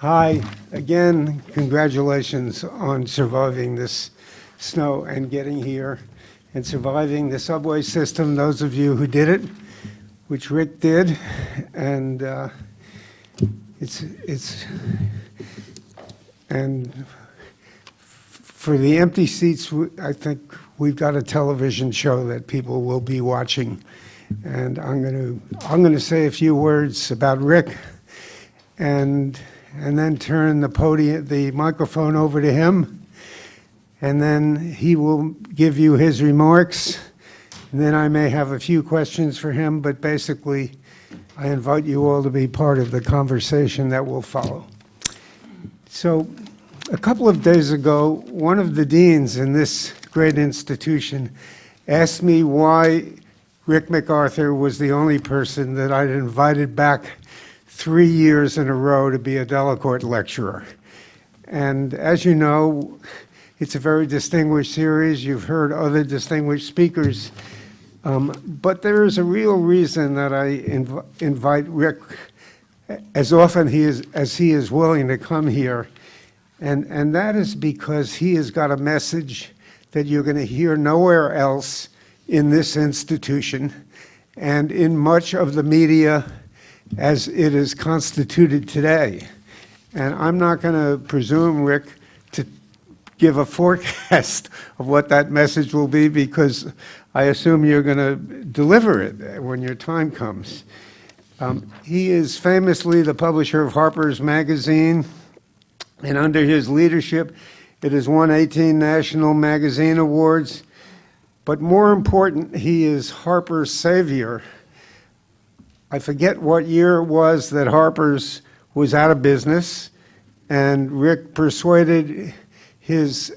Hi, again, congratulations on surviving this snow and getting here and surviving the subway system, those of you who did it, which Rick did. And and for the empty seats, I think we've got a television show that people will be watching. And I'm going to say a few words about Rick and then turn the microphone over to him, and then he will give you his remarks, and then I may have a few questions for him, but basically I invite you all to be part of the conversation that will follow. So a couple of days ago, one of the deans in this great institution asked me why Rick MacArthur was the only person that I'd invited back 3 years in a row to be a Delacorte lecturer. And as you know, it's a very distinguished series. You've heard other distinguished speakers. But there is a real reason that I invite Rick as often as he is willing to come here. And that is because he has got a message that you're going to hear nowhere else in this institution and in much of the media as it is constituted today. And I'm not going to presume, Rick, to give a forecast of what that message will be, because I assume you're going to deliver it when your time comes. He is famously the publisher of Harper's magazine, and under his leadership, it has won 18 National Magazine Awards. But more important, he is Harper's savior. I forget what year it was that Harper's was out of business, and Rick persuaded his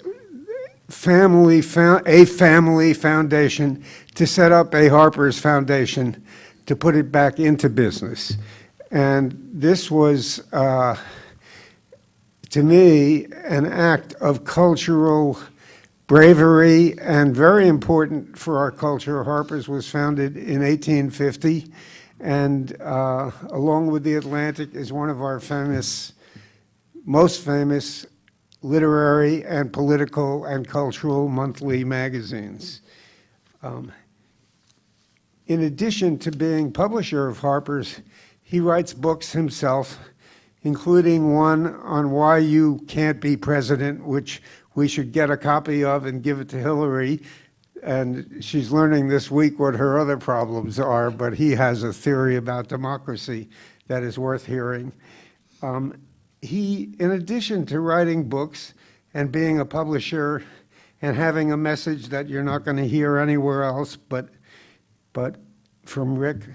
family foundation to set up a Harper's Foundation to put it back into business. And this was, to me, an act of cultural bravery, and very important for our culture. Harper's was founded in 1850, and along with The Atlantic is one of our most famous literary and political and cultural monthly magazines. In addition to being publisher of Harper's, he writes books himself, including one on why you can't be president, which we should get a copy of and give it to Hillary. And she's learning this week what her other problems are, but he has a theory about democracy that is worth hearing. He, in addition to writing books and being a publisher and having a message that you're not going to hear anywhere else but from Rick,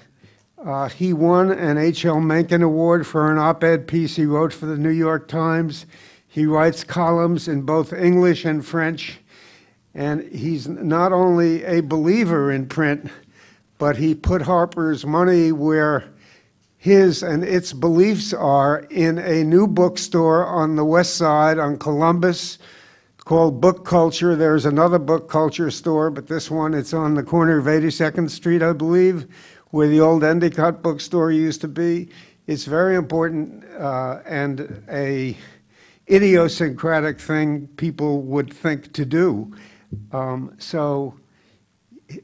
he won an H.L. Mencken Award for an op-ed piece he wrote for the New York Times. He writes columns in both English and French, and he's not only a believer in print, but he put Harper's money where his and its beliefs are, in a new bookstore on the west side on Columbus called Book Culture. There's another Book Culture store, but this one, it's on the corner of 82nd Street, I believe, where the old Endicott bookstore used to be. It's very important and a idiosyncratic thing people would think to do. So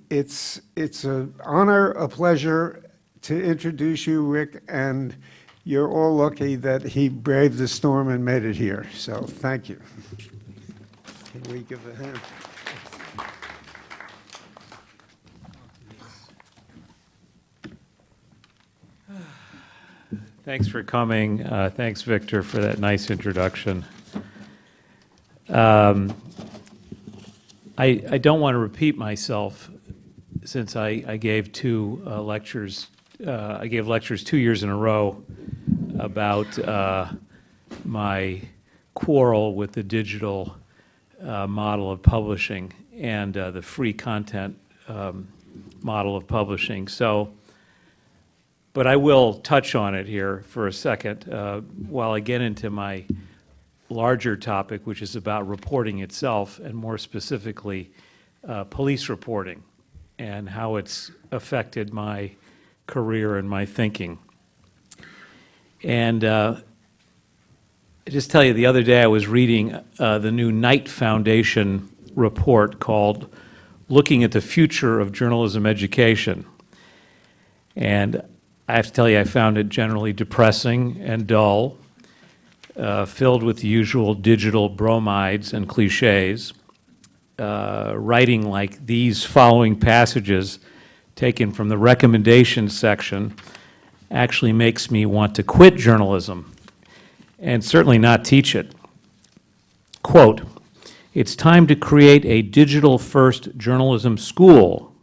it's an honor, a pleasure to introduce you, Rick, and you're all lucky that he braved the storm and made it here. So thank you. Can we give a hand? Thanks for coming. Thanks, Victor, for that nice introduction. I don't want to repeat myself, since I gave two lectures. I gave lectures 2 years in a row about my quarrel with the digital model of publishing and the free content model of publishing. But I will touch on it here for a second while I get into my larger topic, which is about reporting itself, and more specifically, police reporting and how it's affected my career and my thinking. And just tell you, the other day I was reading the new Knight Foundation report called Looking at the Future of Journalism Education. And I have to tell you, I found it generally depressing and dull, filled with the usual digital bromides and cliches. Writing like these following passages taken from the recommendations section actually makes me want to quit journalism and certainly not teach it. Quote, "It's time to create a digital-first journalism school,"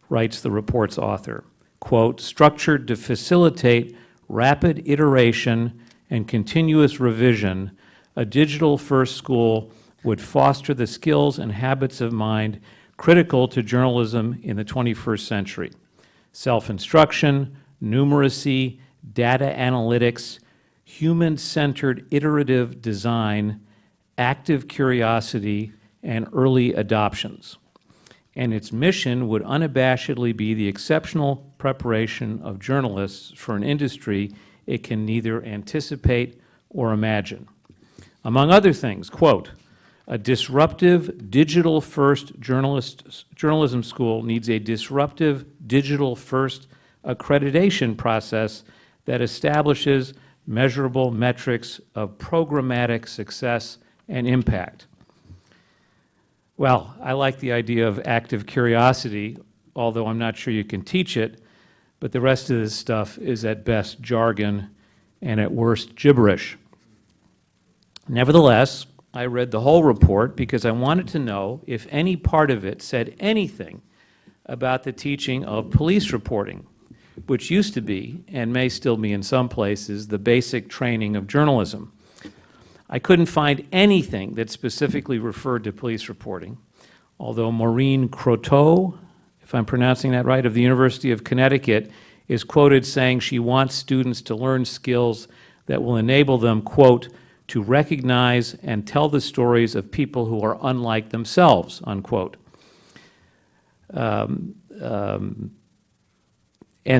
writes the report's author. Quote, "structured to facilitate rapid iteration and continuous revision, a digital-first school would foster the skills and habits of mind critical to journalism in the 21st century. Self-instruction, numeracy, data analytics, human-centered iterative design, active curiosity, and early adoptions. And its mission would unabashedly be the exceptional preparation of journalists for an industry it can neither anticipate or imagine. Among other things, quote, a disruptive digital-first journalism school needs a disruptive digital-first accreditation process that establishes measurable metrics of programmatic success and impact." Well, I like the idea of active curiosity, although I'm not sure you can teach it, but the rest of this stuff is at best jargon and at worst gibberish. Nevertheless, I read the whole report because I wanted to know if any part of it said anything about the teaching of police reporting, which used to be, and may still be in some places, the basic training of journalism. I couldn't find anything that specifically referred to police reporting, although Maureen Croteau, if I'm pronouncing that right, of the University of Connecticut, is quoted saying she wants students to learn skills that will enable them, quote, to recognize and tell the stories of people who are unlike themselves, unquote. And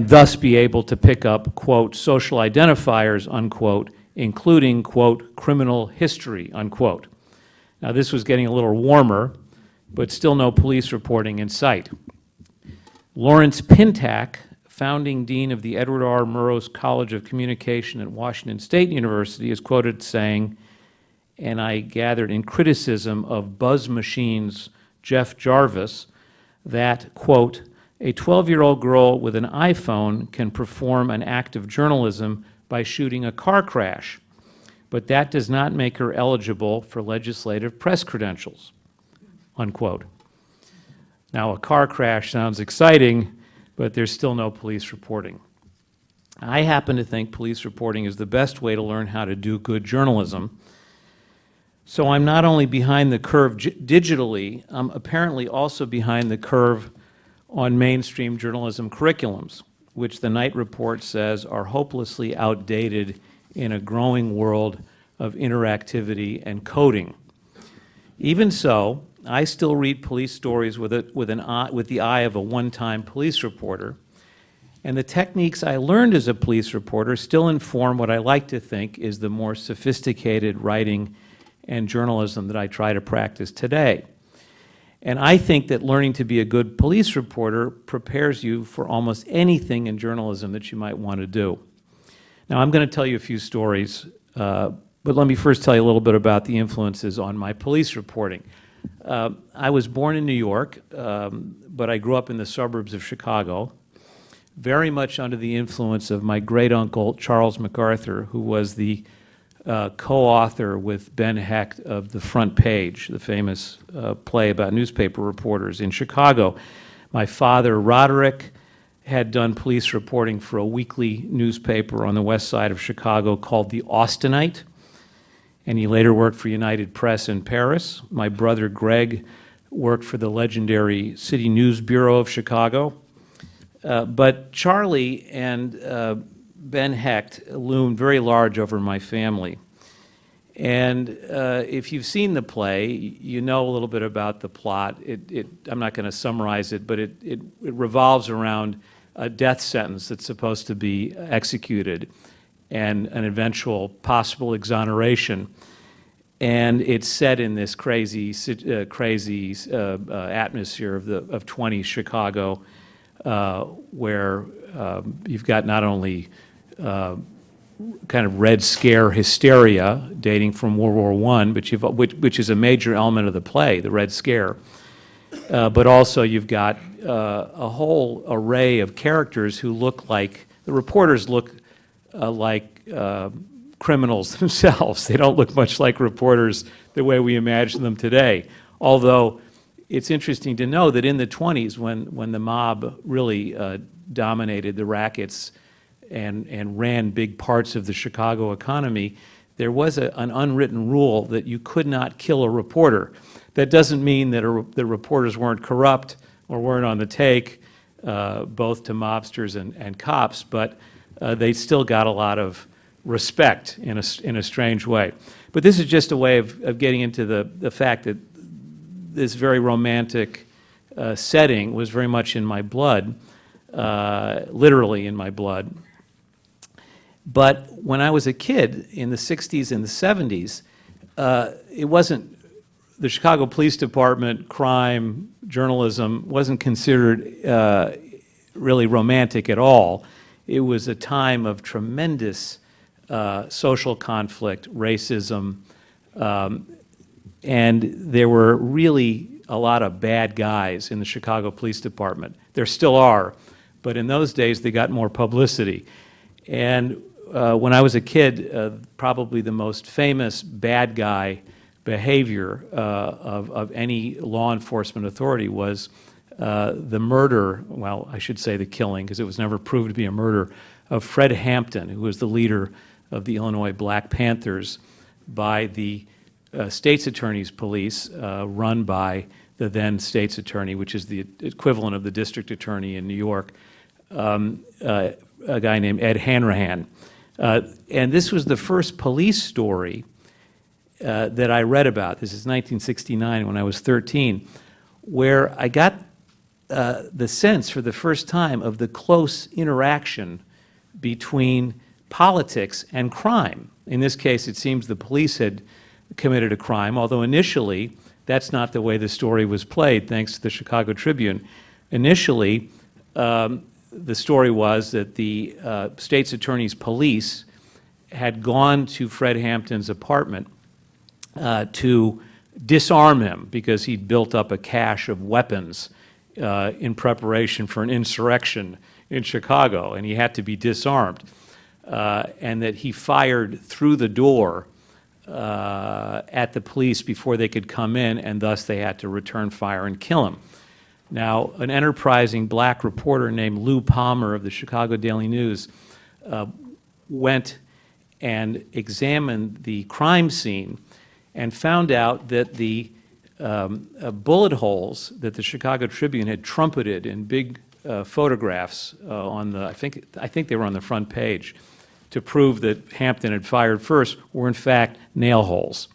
thus be able to pick up, quote, social identifiers, unquote, including, quote, criminal history, unquote. Now, this was getting a little warmer, but still no police reporting in sight. Lawrence Pintack, founding dean of the Edward R. Murrow College of Communication at Washington State University, is quoted saying, and I gathered in criticism of Buzz Machine's Jeff Jarvis, that, quote, a 12-year-old girl with an iPhone can perform an act of journalism by shooting a car crash, but that does not make her eligible for legislative press credentials, unquote. Now, a car crash sounds exciting, but there's still no police reporting. I happen to think police reporting is the best way to learn how to do good journalism. So I'm not only behind the curve digitally, I'm apparently also behind the curve on mainstream journalism curriculums, which the Knight report says are hopelessly outdated in a growing world of interactivity and coding. Even so, I still read police stories with the eye of a one-time police reporter, and the techniques I learned as a police reporter still inform what I like to think is the more sophisticated writing and journalism that I try to practice today. And I think that learning to be a good police reporter prepares you for almost anything in journalism that you might want to do. Now, I'm going to tell you a few stories, but let me first tell you a little bit about the influences on my police reporting. I was born in New York, but I grew up in the suburbs of Chicago, very much under the influence of my great-uncle, Charles MacArthur, who was the co-author with Ben Hecht of The Front Page, the famous play about newspaper reporters in Chicago. My father, Roderick, had done police reporting for a weekly newspaper on the west side of Chicago called The Austinite, and he later worked for United Press in Paris. My brother, Greg, worked for the legendary City News Bureau of Chicago. But Charlie and Ben Hecht loomed very large over my family. And if you've seen the play, you know a little bit about the plot. I'm not going to summarize it, but it revolves around a death sentence that's supposed to be executed. and an eventual possible exoneration. And it's set in this crazy atmosphere of 20 Chicago, where you've got not only kind of Red Scare hysteria dating from World War I, but which is a major element of the play, the Red Scare. But also you've got a whole array of characters who look like, the reporters look like criminals themselves. They don't look much like reporters the way we imagine them today. Although it's interesting to know that in the 20s, when the mob really dominated the rackets and ran big parts of the Chicago economy, there was an unwritten rule that you could not kill a reporter. That doesn't mean that the reporters weren't corrupt or weren't on the take, both to mobsters and cops, but they still got a lot of respect in a strange way. But this is just a way of getting into the fact that this very romantic setting was very much in my blood, literally in my blood. But when I was a kid in the 60s and the 70s, it wasn't, the Chicago Police Department, crime, journalism wasn't considered really romantic at all. It was a time of tremendous social conflict, racism, and there were really a lot of bad guys in the Chicago Police Department. There still are, but in those days they got more publicity. And when I was a kid, probably the most famous bad guy behavior of any law enforcement authority was the murder, well, I should say the killing, because it was never proved to be a murder, of Fred Hampton, who was the leader of the Illinois Black Panthers, by the state's attorney's police, run by the then state's attorney, which is the equivalent of the district attorney in New York, a guy named Ed Hanrahan. And this was the first police story that I read about. This is 1969 when I was 13, where I got the sense for the first time of the close interaction between politics and crime. In this case, it seems the police had committed a crime, although initially that's not the way the story was played, thanks to the Chicago Tribune. Initially, the story was that the state's attorney's police had gone to Fred Hampton's apartment to disarm him because he'd built up a cache of weapons in preparation for an insurrection in Chicago, and he had to be disarmed, and that he fired through the door at the police before they could come in, and thus they had to return fire and kill him. Now, an enterprising black reporter named Lou Palmer of the Chicago Daily News went and examined the crime scene and found out that the bullet holes that the Chicago Tribune had trumpeted in big photographs on the, I think they were on the front page, to prove that Hampton had fired first, were in fact nail holes.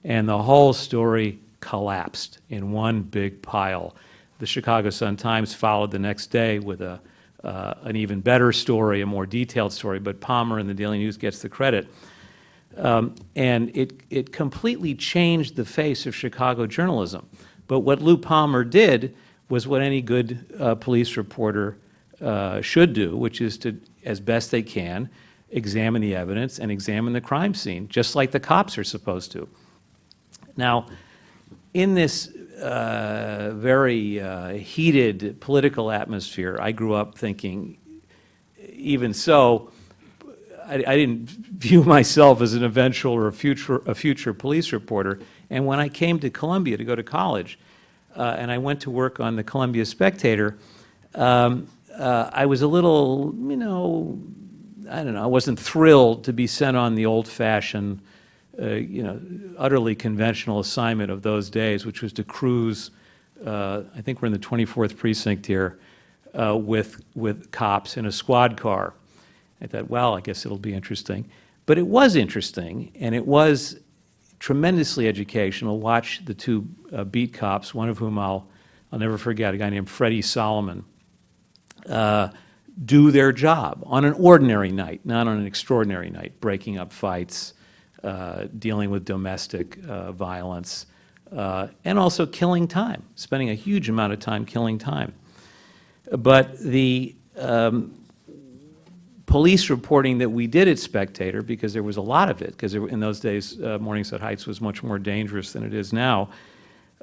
And the whole story collapsed in one big pile. The Chicago Sun-Times followed the next day with an even better story, a more detailed story, but Palmer in the Daily News gets the credit. And it completely changed the face of Chicago journalism. But what Lou Palmer did was what any good police reporter should do, which is to, as best they can, examine the evidence and examine the crime scene, just like the cops are supposed to. Now, in this very heated political atmosphere, I grew up thinking, even so, I didn't view myself as an eventual or a future police reporter. And when I came to Columbia to go to college, and I went to work on the Columbia Spectator, I was a little, I don't know, I wasn't thrilled to be sent on the old-fashioned, utterly conventional assignment of those days, which was to cruise, I think we're in the 24th precinct here, with cops in a squad car. I thought, well, I guess it'll be interesting. But it was interesting, and it was tremendously educational. Watch the two beat cops, one of whom I'll never forget, a guy named Freddie Solomon, do their job on an ordinary night, not on an extraordinary night, breaking up fights, dealing with domestic violence, and also killing time, spending a huge amount of time killing time. But the police reporting that we did at Spectator, because there was a lot of it, because in those days Morningside Heights was much more dangerous than it is now,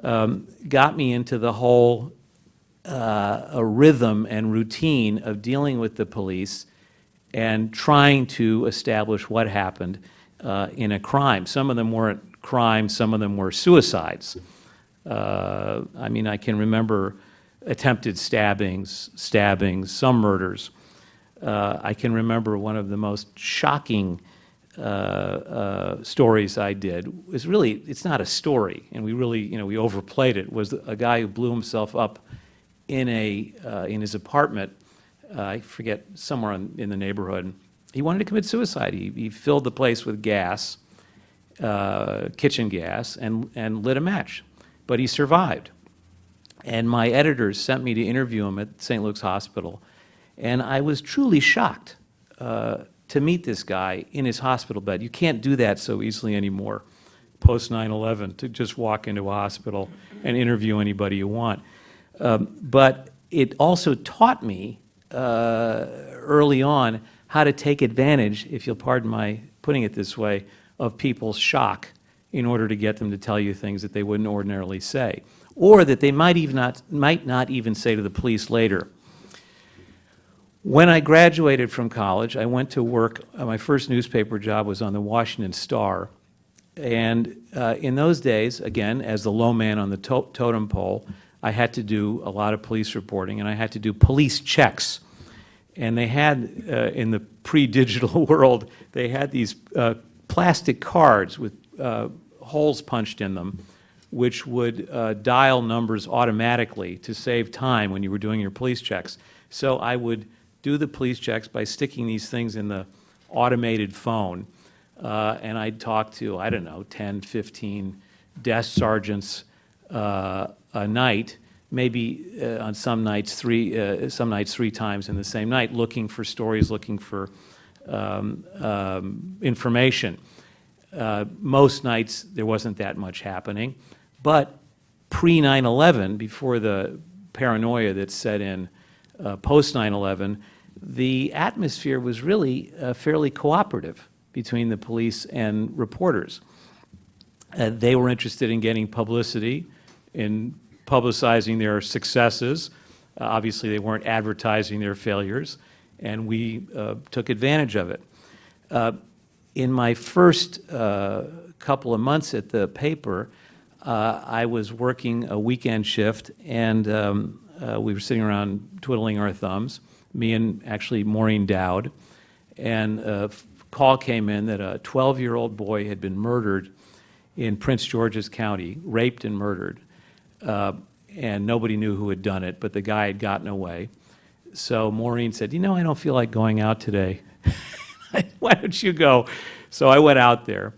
got me into the whole a rhythm and routine of dealing with the police and trying to establish what happened in a crime. Some of them weren't crimes, some of them were suicides. I mean, I can remember attempted stabbings, some murders. I can remember one of the most shocking stories I did. Was really, it's not a story, and we really, we overplayed it, was a guy who blew himself up in his apartment, I forget, somewhere in the neighborhood. He wanted to commit suicide. He filled the place with gas, kitchen gas, and lit a match. But he survived. And my editors sent me to interview him at St. Luke's Hospital. And I was truly shocked to meet this guy in his hospital bed. You can't do that so easily anymore, post 9/11, to just walk into a hospital and interview anybody you want. But it also taught me early on how to take advantage, if you'll pardon my putting it this way, of people's shock in order to get them to tell you things that they wouldn't ordinarily say, or that they might not even say to the police later. When I graduated from college, I went to work. My first newspaper job was on the Washington Star. And in those days, again, as the low man on the totem pole, I had to do a lot of police reporting, and I had to do police checks. And they had, in the pre-digital world, they had these plastic cards with holes punched in them, which would dial numbers automatically to save time when you were doing your police checks. So I would do the police checks by sticking these things in the automated phone, and I'd talk to, I don't know, 10, 15 desk sergeants a night, maybe on some nights three times in the same night, looking for stories, looking for information. Most nights there wasn't that much happening, but pre 9/11, before the paranoia that set in post 9/11, the atmosphere was really fairly cooperative between the police and reporters. They were interested in getting publicity, in publicizing their successes. Obviously, they weren't advertising their failures, and we took advantage of it. In my first couple of months at the paper, I was working a weekend shift, and we were sitting around twiddling our thumbs, me and actually Maureen Dowd, and a call came in that a 12-year-old boy had been murdered in Prince George's County, raped and murdered. And nobody knew who had done it, but the guy had gotten away. So Maureen said, I don't feel like going out today. Why don't you go? So I went out there.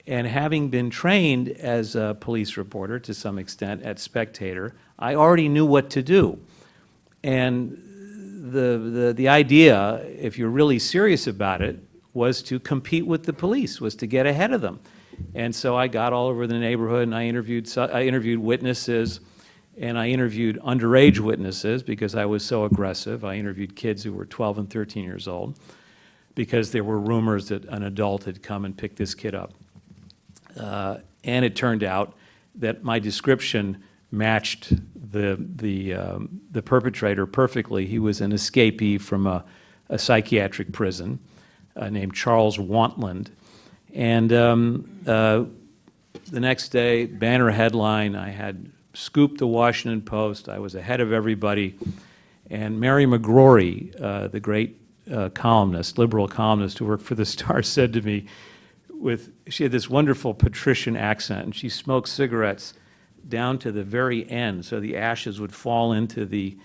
And having been trained as a police reporter to some extent at Spectator, I already knew what to do. And the idea, if you're really serious about it, was to compete with the police, was to get ahead of them. And so I got all over the neighborhood, and I interviewed witnesses, and I interviewed underage witnesses because I was so aggressive. I interviewed kids who were 12 and 13 years old because there were rumors that an adult had come and picked this kid up. And it turned out that my description matched the perpetrator perfectly. He was an escapee from a psychiatric prison named Charles Wantland. And the next day, banner headline, I had scooped the Washington Post. I was ahead of everybody. And Mary McGrory, the great columnist, liberal columnist who worked for the Star, said to me, she had this wonderful patrician accent, and she smoked cigarettes down to the very end, so the ashes would fall into the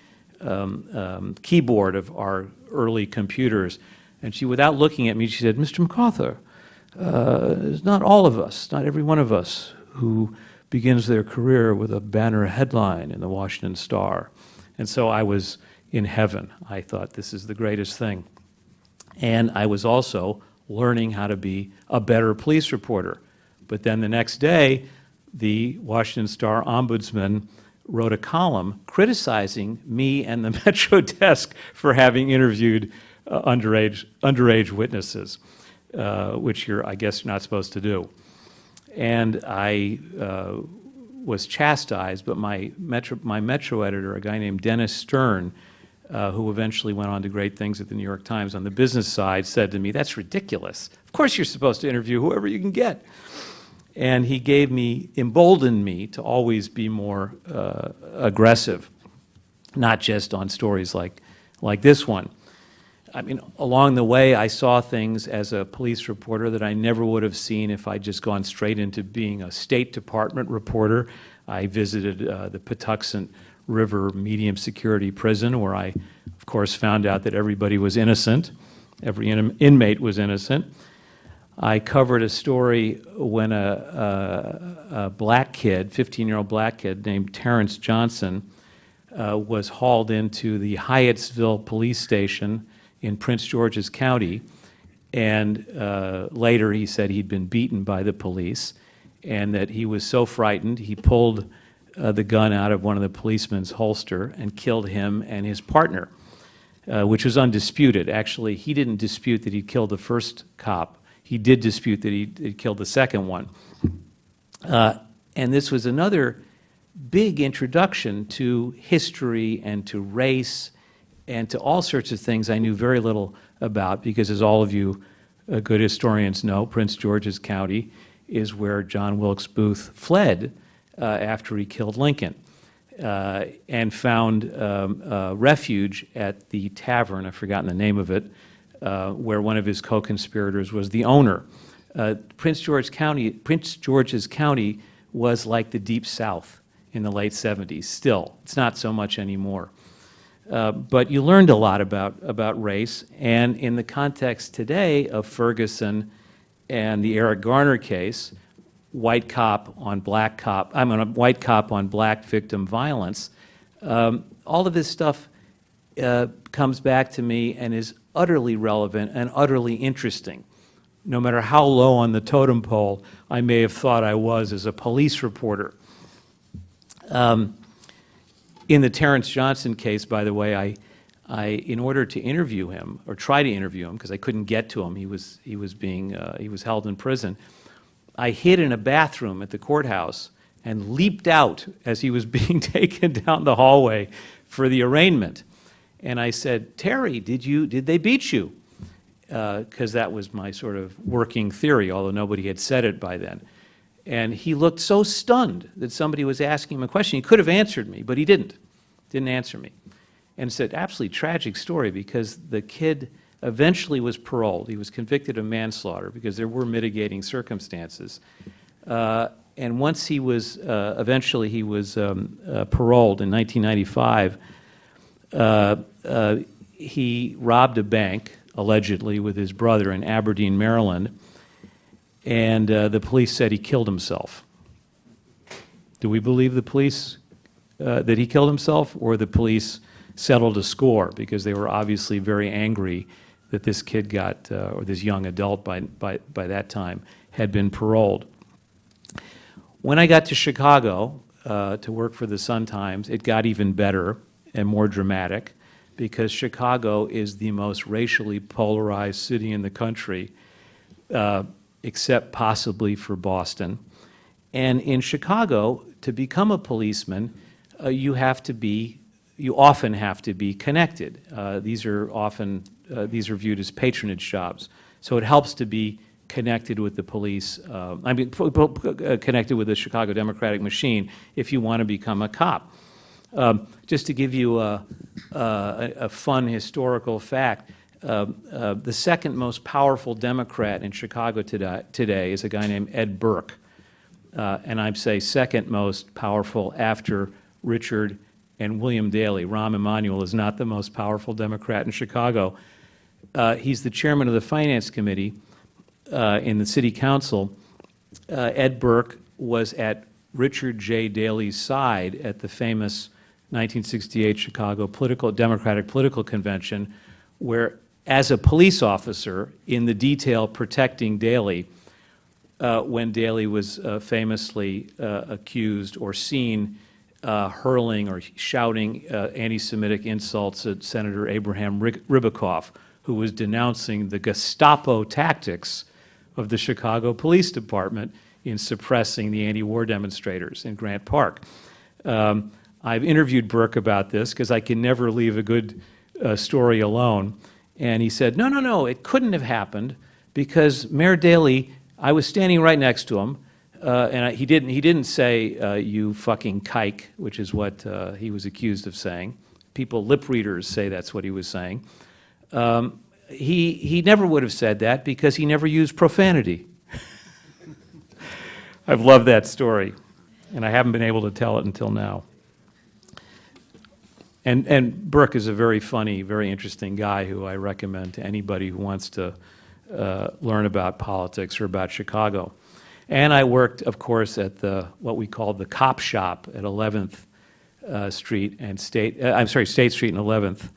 keyboard of our early computers. And she, without looking at me, she said, Mr. MacArthur, it's not all of us, not every one of us who begins their career with a banner headline in the Washington Star. And so I was in heaven. I thought, this is the greatest thing. And I was also learning how to be a better police reporter. But then the next day, the Washington Star ombudsman wrote a column criticizing me and the Metro desk for having interviewed underage witnesses, which you're, I guess, not supposed to do. And I was chastised, but my Metro editor, a guy named Dennis Stern, who eventually went on to great things at the New York Times on the business side, said to me, "That's ridiculous. Of course you're supposed to interview whoever you can get." And he emboldened me to always be more aggressive, not just on stories like this one. I mean, along the way, I saw things as a police reporter that I never would have seen if I'd just gone straight into being a State Department reporter. I visited the Patuxent River medium security prison, where I, of course, found out that everybody was innocent. Every inmate was innocent. I covered a story when a black kid, 15-year-old black kid named Terrence Johnson, was hauled into the Hyattsville police station in Prince George's County, and later he said he'd been beaten by the police, and that he was so frightened he pulled the gun out of one of the policemen's holster and killed him and his partner, which was undisputed. Actually, he didn't dispute that he'd killed the first cop. He did dispute that he'd killed the second one. And this was another big introduction to history and to race and to all sorts of things I knew very little about, because as all of you good historians know, Prince George's County is where John Wilkes Booth fled after he killed Lincoln, and found refuge at the tavern, I've forgotten the name of it, where one of his co-conspirators was the owner. Prince George's County was like the Deep South in the late 70s. Still, it's not so much anymore. But you learned a lot about race, and in the context today of Ferguson and the Eric Garner case, white cop on black victim violence, all of this stuff comes back to me and is utterly relevant and utterly interesting, no matter how low on the totem pole I may have thought I was as a police reporter. In the Terrence Johnson case, by the way, in order to interview him, or try to interview him, because I couldn't get to him, he was held in prison, I hid in a bathroom at the courthouse and leaped out as he was being taken down the hallway for the arraignment. And I said, "Terry, did they beat you?" Because that was my sort of working theory, although nobody had said it by then. And he looked so stunned that somebody was asking him a question. He could have answered me, but he didn't answer me. And it's an absolutely tragic story, because the kid eventually was paroled. He was convicted of manslaughter because there were mitigating circumstances. And once he was, eventually he was paroled in 1995, he robbed a bank, allegedly, with his brother in Aberdeen, Maryland, and the police said he killed himself. Do we believe the police that he killed himself, or the police settled a score because they were obviously very angry that this kid got, or this young adult by that time, had been paroled? When I got to Chicago to work for the Sun-Times, it got even better and more dramatic, because Chicago is the most racially polarized city in the country, except possibly for Boston. And in Chicago, to become a policeman, you often have to be connected. These are viewed as patronage jobs. So it helps to be connected with the police, connected with the Chicago Democratic machine if you want to become a cop. Just to give you a fun historical fact, the second most powerful Democrat in Chicago today is a guy named Ed Burke. And I'd say second most powerful after Richard and William Daley. Rahm Emanuel is not the most powerful Democrat in Chicago. He's the chairman of the Finance Committee in the City Council. Ed Burke was at Richard J. Daley's side at the famous 1968 Chicago Democratic Political Convention, where, as a police officer in the detail protecting Daley, when Daley was famously accused or seen hurling or shouting anti-Semitic insults at Senator Abraham Ribicoff, who was denouncing the Gestapo tactics of the Chicago Police Department in suppressing the anti-war demonstrators in Grant Park. I've interviewed Burke about this because I can never leave a good story alone. And he said, no, it couldn't have happened because Mayor Daley, I was standing right next to him, and he didn't say, you fucking kike, which is what he was accused of saying. People, lip readers, say that's what he was saying. He never would have said that because he never used profanity. I've loved that story, and I haven't been able to tell it until now. And Burke is a very funny, very interesting guy who I recommend to anybody who wants to learn about politics or about Chicago. And I worked, of course, at what we called the cop shop at 11th Street and State Street and 11th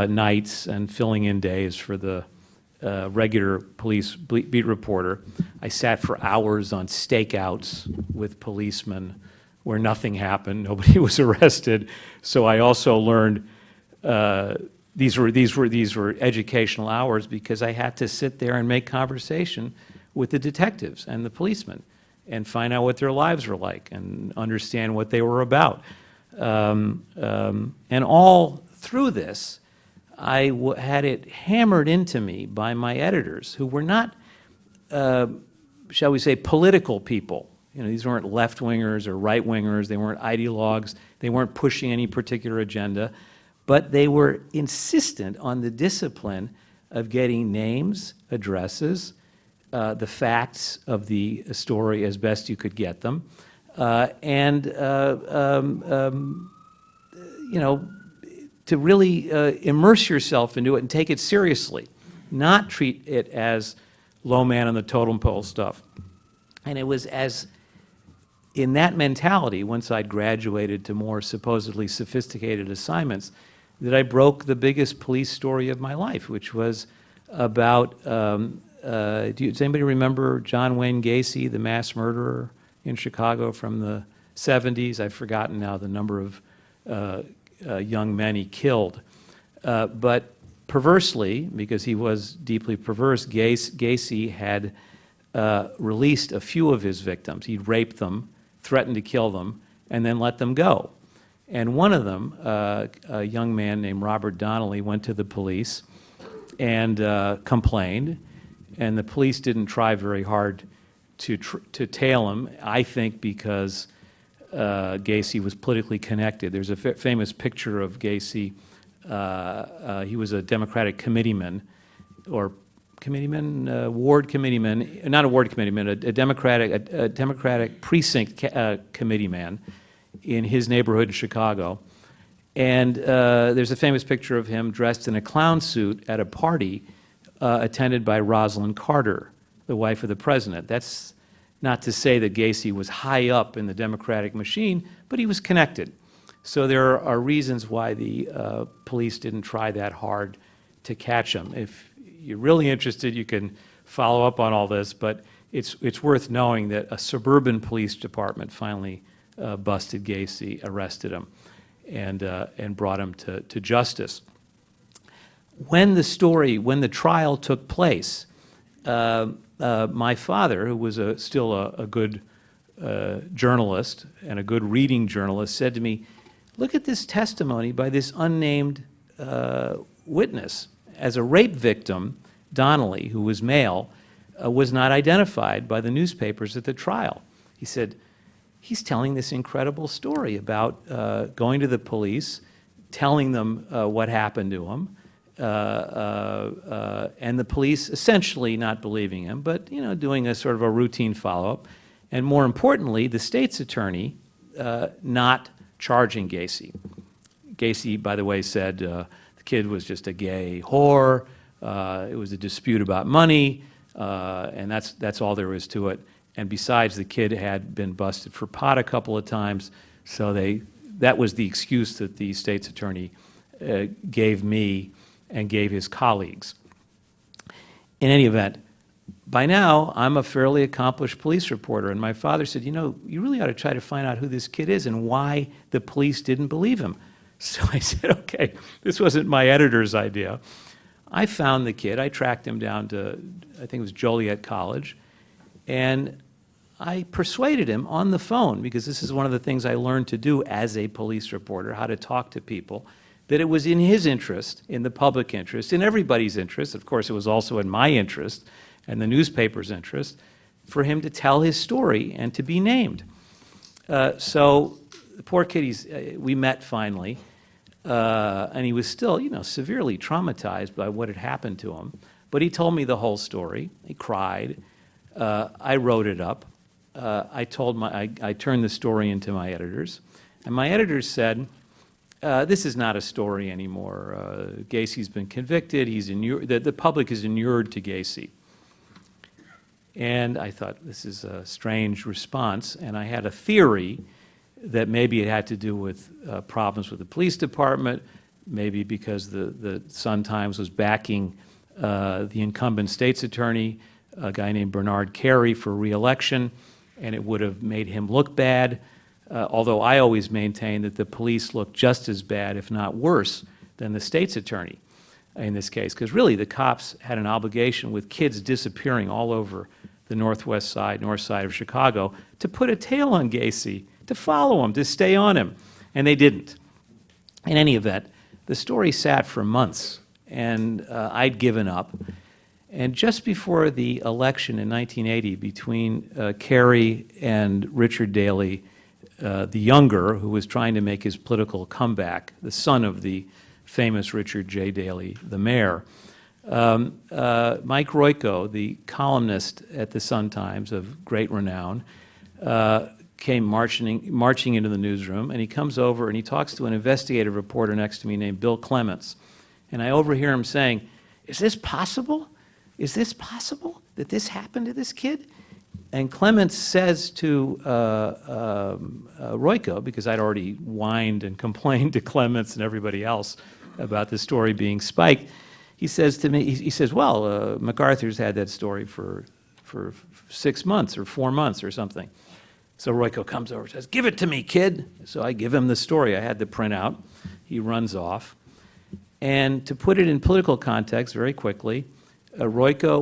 nights and filling in days for the regular police beat reporter. I sat for hours on stakeouts with policemen where nothing happened, nobody was arrested. So I also learned these were educational hours because I had to sit there and make conversation with the detectives and the policemen and find out what their lives were like and understand what they were about. And all through this, I had it hammered into me by my editors, who were not, shall we say, political people. You know, these weren't left-wingers or right-wingers. They weren't ideologues. They weren't pushing any particular agenda. But they were insistent on the discipline of getting names, addresses, the facts of the story as best you could get them, and you know, to really immerse yourself into it and take it seriously, not treat it as low man on the totem pole stuff. And it was as in that mentality, once I'd graduated to more supposedly sophisticated assignments, that I broke the biggest police story of my life, which was about, does anybody remember John Wayne Gacy, the mass murderer in Chicago from the 70s? I've forgotten now the number of young men he killed. But perversely, because he was deeply perverse, Gacy had released a few of his victims. He'd raped them, threatened to kill them, and then let them go. And one of them, a young man named Robert Donnelly, went to the police and complained, and the police didn't try very hard to tail him, I think because Gacy was politically connected. There's a famous picture of Gacy. He was a Democratic committeeman, or ward committeeman, not a ward committeeman, a Democratic precinct committeeman in his neighborhood in Chicago. And there's a famous picture of him dressed in a clown suit at a party attended by Rosalind Carter, the wife of the president. That's not to say that Gacy was high up in the Democratic machine, but he was connected. So there are reasons why the police didn't try that hard to catch him. If you're really interested, you can follow up on all this, but it's worth knowing that a suburban police department finally busted Gacy, arrested him, and brought him to justice. When the trial took place, my father, who was still a good journalist and a good reading journalist, said to me, "Look at this testimony by this unnamed witness. As a rape victim, Donnelly, who was male, was not identified by the newspapers at the trial." He said, "He's telling this incredible story about going to the police, telling them what happened to him, and the police essentially not believing him, but doing a sort of a routine follow-up, and more importantly, the state's attorney not charging Gacy." Gacy, by the way, said the kid was just a gay whore. It was a dispute about money, and that's all there is to it. And besides, the kid had been busted for pot a couple of times, so they that was the excuse that the state's attorney gave me and gave his colleagues. In any event, by now, I'm a fairly accomplished police reporter, and my father said, you know, you really ought to try to find out who this kid is and why the police didn't believe him. So I said, okay, this wasn't my editor's idea. I found the kid. I tracked him down to, I think it was Joliet College, and I persuaded him on the phone, because this is one of the things I learned to do as a police reporter, how to talk to people, that it was in his interest, in the public interest, in everybody's interest. Of course, it was also in my interest and the newspaper's interest for him to tell his story and to be named. So the poor kid, we met finally, and he was still, you know, severely traumatized by what had happened to him. But he told me the whole story. He cried. I wrote it up. I turned the story into my editors, and my editors said, this is not a story anymore. Gacy's been convicted. The public is inured to Gacy. And I thought, this is a strange response, and I had a theory that maybe it had to do with problems with the police department, maybe because the Sun-Times was backing the incumbent state's attorney, a guy named Bernard Carey, for re-election, and it would have made him look bad, although I always maintained that the police looked just as bad, if not worse, than the state's attorney in this case, because really the cops had an obligation, with kids disappearing all over the north side of Chicago, to put a tail on Gacy, to follow him, to stay on him, and they didn't. In any event, the story sat for months, and I'd given up. And just before the election in 1980 between Carey and Richard Daley, the younger, who was trying to make his political comeback, the son of the famous Richard J. Daley, the mayor, Mike Royko, the columnist at the Sun-Times of great renown, came marching into the newsroom, and he comes over and he talks to an investigative reporter next to me named Bill Clements. And I overhear him saying, "Is this possible? Is this possible that this happened to this kid?" And Clements says to Royko, because I'd already whined and complained to Clements and everybody else about the story being spiked, he says to me, he says, well, MacArthur's had that story for 6 months or 4 months or something. So Royko comes over and says, "Give it to me, kid." So I give him the story. I had the printout. He runs off. And to put it in political context very quickly, Royko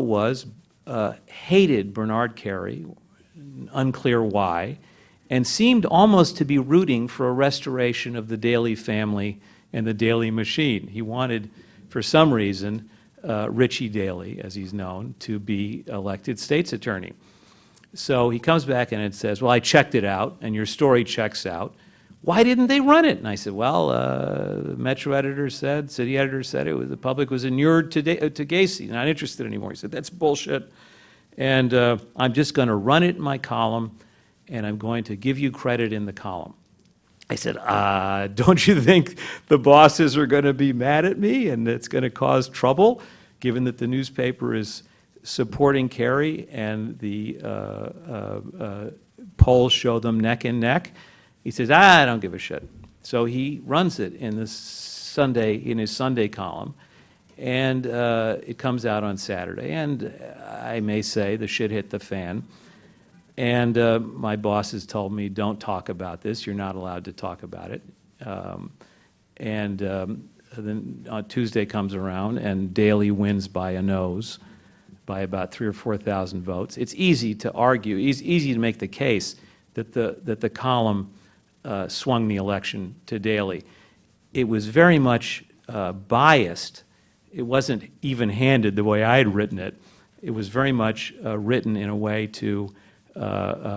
hated Bernard Carey, unclear why, and seemed almost to be rooting for a restoration of the Daley family and the Daley machine. He wanted, for some reason, Richie Daley, as he's known, to be elected state's attorney. So he comes back and it says, "Well, I checked it out, and your story checks out. Why didn't they run it?" And I said, well, the Metro editor said, city editor said the public was inured to Gacy, not interested anymore. He said, "That's bullshit. And I'm just going to run it in my column, and I'm going to give you credit in the column." I said, don't you think the bosses are going to be mad at me and it's going to cause trouble, given that the newspaper is supporting Carey and the polls show them neck and neck? He says, I don't give a shit. So he runs it in his Sunday column, and it comes out on Saturday. And I may say the shit hit the fan. And my bosses told me, don't talk about this. You're not allowed to talk about it. Then Tuesday comes around, and Daley wins by a nose, by about 3,000 or 4,000 votes. It's easy to argue, easy to make the case that the column swung the election to Daley. It was very much biased. It wasn't even-handed the way I had written it. It was very much written in a way to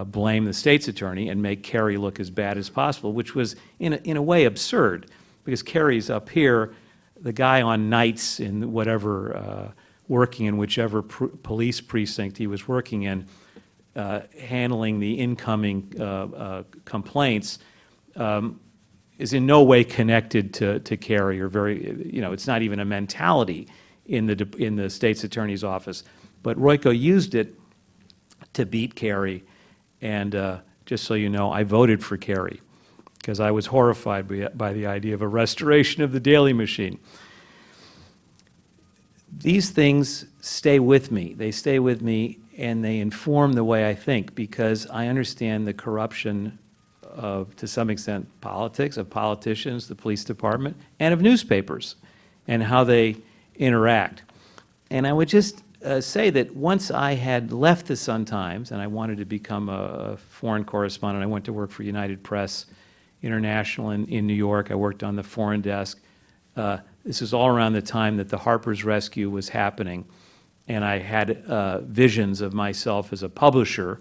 blame the state's attorney and make Carey look as bad as possible, which was in a way absurd, because Carey's up here, the guy on nights in whatever, working in whichever police precinct he was working in, handling the incoming complaints, is in no way connected to Carey, or very, it's not even a mentality in the state's attorney's office. But Royko used it to beat Carey, and just so you know, I voted for Carey. because I was horrified by the idea of a restoration of the daily machine. These things stay with me. They stay with me, and they inform the way I think, because I understand the corruption of, to some extent, politics, of politicians, the police department, and of newspapers, and how they interact. And I would just say that once I had left the Sun-Times, and I wanted to become a foreign correspondent, I went to work for United Press International in New York. I worked on the foreign desk. This was all around the time that the Harper's rescue was happening, and I had visions of myself as a publisher,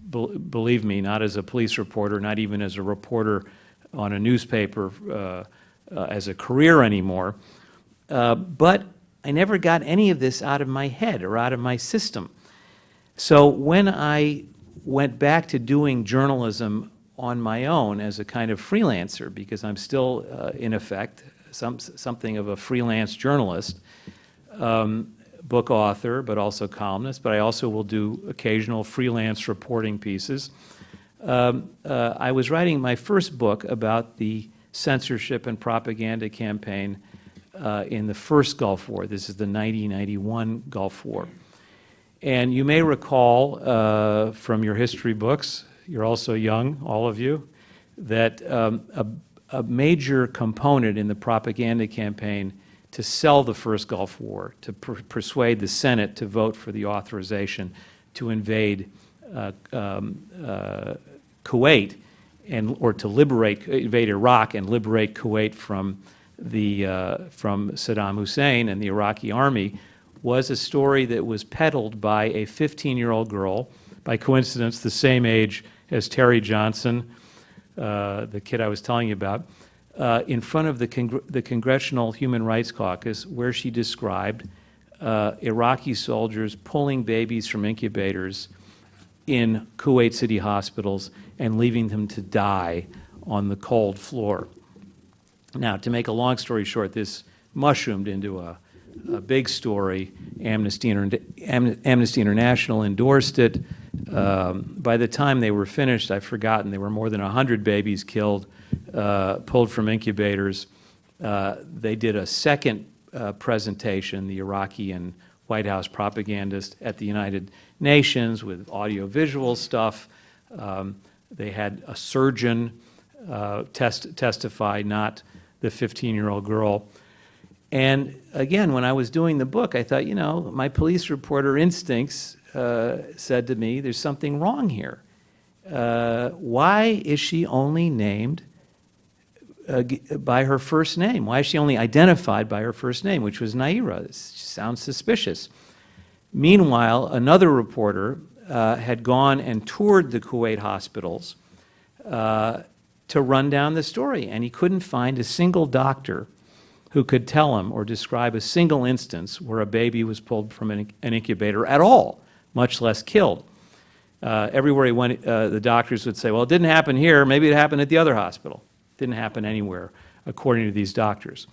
believe me, not as a police reporter, not even as a reporter on a newspaper as a career anymore. But I never got any of this out of my head or out of my system. So when I went back to doing journalism on my own as a kind of freelancer, because I'm still, in effect, something of a freelance journalist, book author, but also columnist, but I also will do occasional freelance reporting pieces. I was writing my first book about the censorship and propaganda campaign in the first Gulf War. This is the 1991 Gulf War. And you may recall from your history books, you're also young, all of you, that a major component in the propaganda campaign to sell the first Gulf War, to persuade the Senate to vote for the authorization to invade Kuwait, or to invade Iraq and liberate Kuwait from Saddam Hussein and the Iraqi army, was a story that was peddled by a 15-year-old girl, by coincidence the same age as Terry Johnson, the kid I was telling you about, in front of the Congressional Human Rights Caucus, where she described Iraqi soldiers pulling babies from incubators in Kuwait City hospitals and leaving them to die on the cold floor. Now, to make a long story short, this mushroomed into a big story. Amnesty International endorsed it. By the time they were finished, I've forgotten, there were more than 100 babies killed, pulled from incubators. They did a second presentation, the Iraqi and White House propagandist, at the United Nations with audio-visual stuff. They had a surgeon testify, not the 15-year-old girl. And again, when I was doing the book, I thought, you know, my police reporter instincts said to me, there's something wrong here. Why is she only named by her first name? Why is she only identified by her first name, which was Naira? This sounds suspicious. Meanwhile, another reporter had gone and toured the Kuwait hospitals to run down the story, and he couldn't find a single doctor who could tell him or describe a single instance where a baby was pulled from an incubator at all, much less killed. Everywhere he went, the doctors would say, well, it didn't happen here, maybe it happened at the other hospital. It didn't happen anywhere, according to these doctors.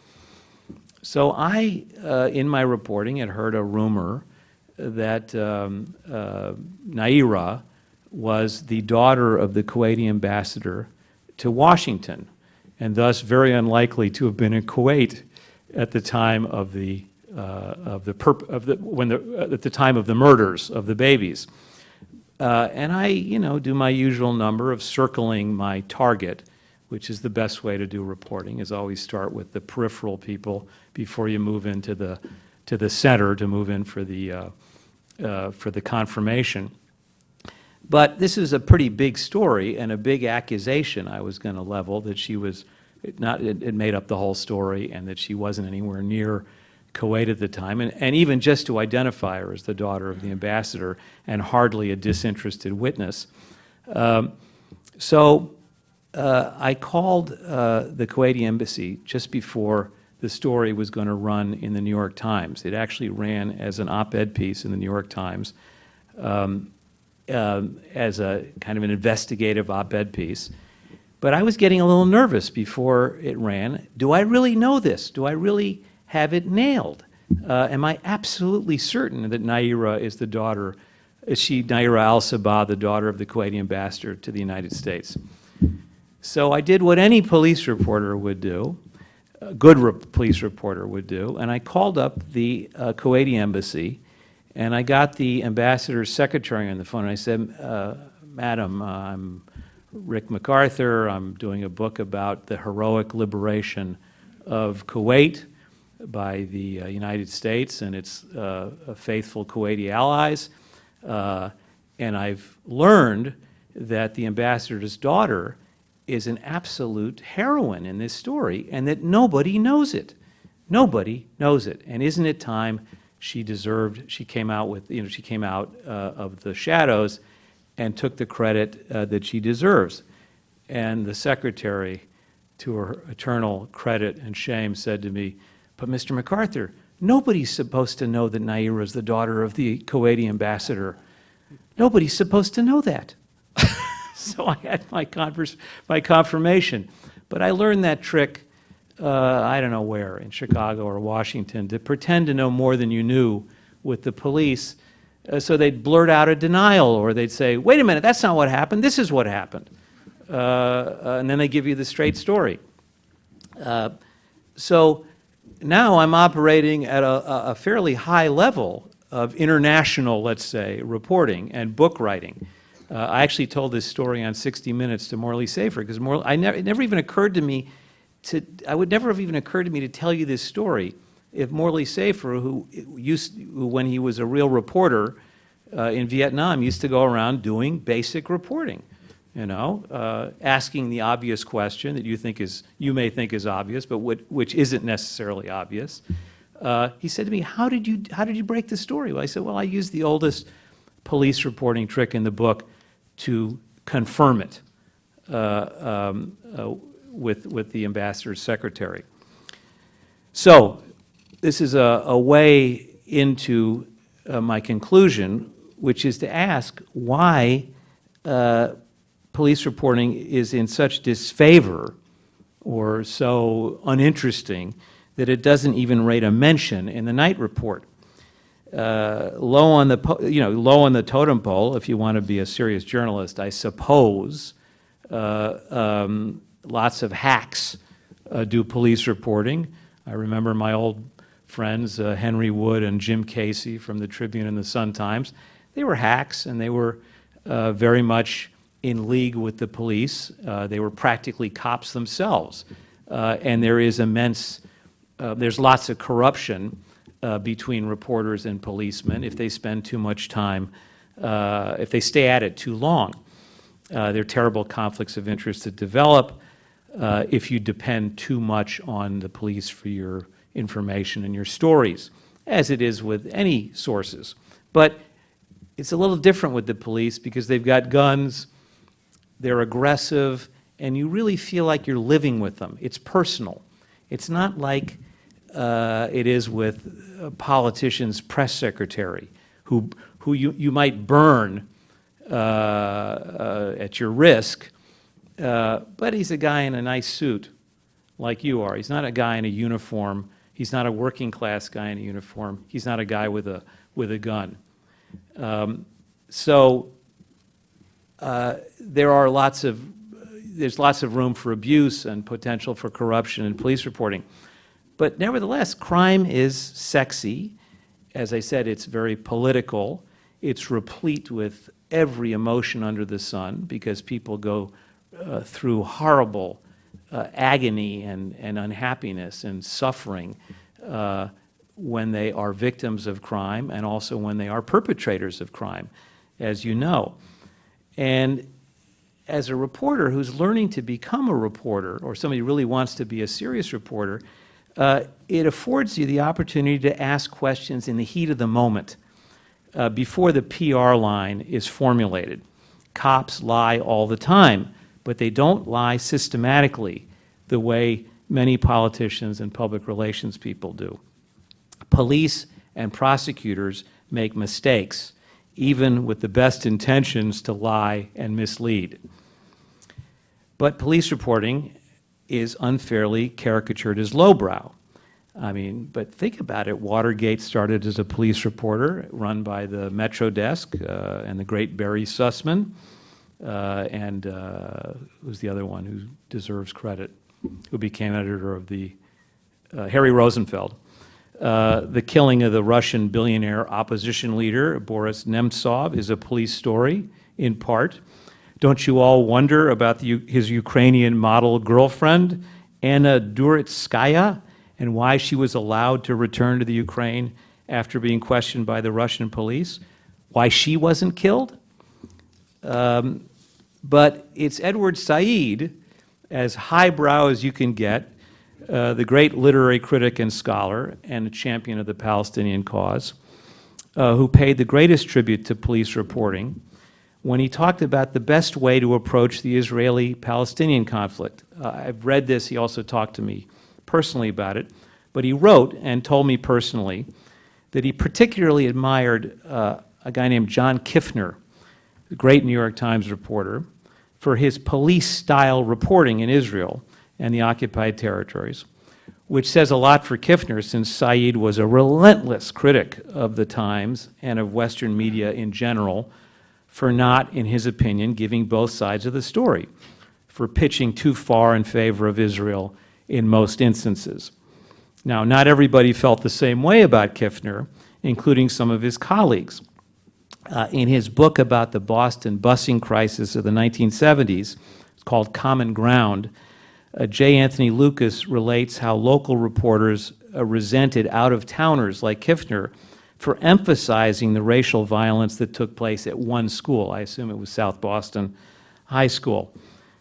So I, in my reporting, had heard a rumor that Naira was the daughter of the Kuwaiti ambassador to Washington, and thus very unlikely to have been in Kuwait at the time of the time of the murders of the babies. And I, you know, do my usual number of circling my target, which is the best way to do reporting, is always start with the peripheral people before you move into the center to move in for the confirmation. But this is a pretty big story and a big accusation I was going to level, that she was it made up the whole story and that she wasn't anywhere near Kuwait at the time, and even just to identify her as the daughter of the ambassador and hardly a disinterested witness. So I called the Kuwaiti embassy just before the story was going to run in the New York Times. It actually ran as an op-ed piece in the New York Times, as a kind of an investigative op-ed piece. But I was getting a little nervous before it ran. Do I really know this? Do I really have it nailed? Am I absolutely certain that Naira is the daughter, is she Naira al-Sabah, the daughter of the Kuwaiti ambassador to the United States? So I did what any police reporter would do, a good police reporter would do, and I called up the Kuwaiti embassy, and I got the ambassador's secretary on the phone, and I said, Madam, I'm Rick MacArthur. I'm doing a book about the heroic liberation of Kuwait by the United States and its faithful Kuwaiti allies. And I've learned that the ambassador's daughter is an absolute heroine in this story, and that nobody knows it. Nobody knows it. And isn't it time she came out with, she came out of the shadows and took the credit that she deserves. And the secretary, to her eternal credit and shame, said to me, but Mr. MacArthur, nobody's supposed to know that Naira is the daughter of the Kuwaiti ambassador. Nobody's supposed to know that. So I had my confirmation. But I learned that trick, I don't know where, in Chicago or Washington, to pretend to know more than you knew with the police. So they'd blurt out a denial, or they'd say, wait a minute, that's not what happened, this is what happened. And then they give you the straight story. So now I'm operating at a fairly high level of international, let's say, reporting and book writing. I actually told this story on 60 Minutes to Morley Safer, because it never even occurred to me I would never have even occurred to me to tell you this story if Morley Safer, who when he was a real reporter in Vietnam, used to go around doing basic reporting, asking the obvious question that you may think is obvious, but which isn't necessarily obvious. He said to me, how did you break the story? Well, I said, well, I used the oldest police reporting trick in the book to confirm it with the ambassador's secretary. So this is a way into my conclusion, which is to ask why police reporting is in such disfavor or so uninteresting that it doesn't even rate a mention in the Knight report. Low on the totem pole, if you want to be a serious journalist, I suppose. Lots of hacks do police reporting. I remember my old friends, Henry Wood and Jim Gacy from the Tribune and the Sun-Times. They were hacks, and they were very much in league with the police. They were practically cops themselves. And there is there's lots of corruption between reporters and policemen if they spend too much time, if they stay at it too long. There are terrible conflicts of interest that develop if you depend too much on the police for your information and your stories, as it is with any sources. But it's a little different with the police because they've got guns, they're aggressive, and you really feel like you're living with them. It's personal. It's not like it is with a politician's press secretary who you might burn at your risk, but he's a guy in a nice suit like you are. He's not a guy in a uniform. He's not a working class guy in a uniform. He's not a guy with a gun. There's lots of room for abuse and potential for corruption in police reporting. But nevertheless, crime is sexy. As I said, it's very political. It's replete with every emotion under the sun because people go through horrible agony and unhappiness and suffering when they are victims of crime and also when they are perpetrators of crime, as you know. And as a reporter who's learning to become a reporter, or somebody who really wants to be a serious reporter, it affords you the opportunity to ask questions in the heat of the moment before the PR line is formulated. Cops lie all the time, but they don't lie systematically the way many politicians and public relations people do. Police and prosecutors make mistakes, even with the best intentions to lie and mislead. But police reporting is unfairly caricatured as lowbrow. I mean, but think about it. Watergate started as a police reporter run by the Metro Desk and the great Barry Sussman. and who's the other one who deserves credit, who became editor of the Harry Rosenfeld. The killing of the Russian billionaire opposition leader, Boris Nemtsov, is a police story, in part. Don't you all wonder about his Ukrainian model girlfriend, Anna Duritskaya, and why she was allowed to return to the Ukraine after being questioned by the Russian police? Why she wasn't killed? But it's Edward Said, as highbrow as you can get, the great literary critic and scholar and a champion of the Palestinian cause, who paid the greatest tribute to police reporting when he talked about the best way to approach the Israeli-Palestinian conflict. I've read this. He also talked to me personally about it. But he wrote and told me personally that he particularly admired a guy named John Kiffner, the great New York Times reporter, for his police-style reporting in Israel and the occupied territories, which says a lot for Kiffner, since Said was a relentless critic of the Times and of Western media in general for not, in his opinion, giving both sides of the story, for pitching too far in favor of Israel in most instances. Now, not everybody felt the same way about Kiffner, including some of his colleagues. In his book about the Boston busing crisis of the 1970s, it's called Common Ground, J. Anthony Lucas relates how local reporters resented out-of-towners like Kiffner for emphasizing the racial violence that took place at one school. I assume it was South Boston High School.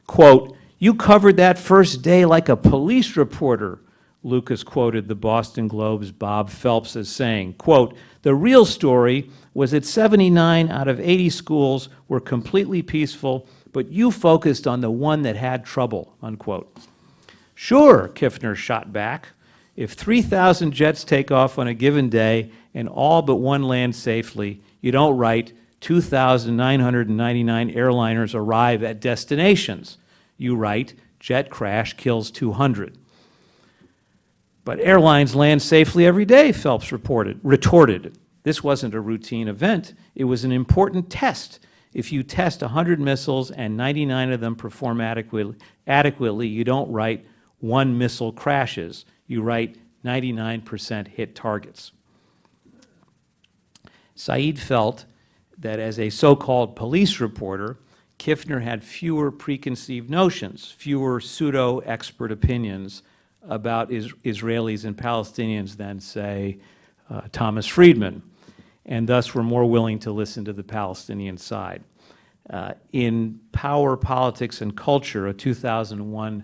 Quote, "You covered that first day like a police reporter," Lucas quoted the Boston Globe's Bob Phelps as saying, quote, "The real story was that 79 out of 80 schools were completely peaceful, but you focused on the one that had trouble," unquote. "Sure," Kiffner shot back. "If 3,000 jets take off on a given day and all but one lands safely, you don't write 2,999 airliners arrive at destinations. You write jet crash kills 200. "But airlines land safely every day," Phelps retorted. "This wasn't a routine event. It was an important test. If you test 100 missiles and 99 of them perform adequately, you don't write 1 missile crashes. You write 99% hit targets." Said felt that as a so-called police reporter, Kiffner had fewer preconceived notions, fewer pseudo-expert opinions about Israelis and Palestinians than, say, Thomas Friedman, and thus were more willing to listen to the Palestinian side. In Power, Politics, and Culture, a 2001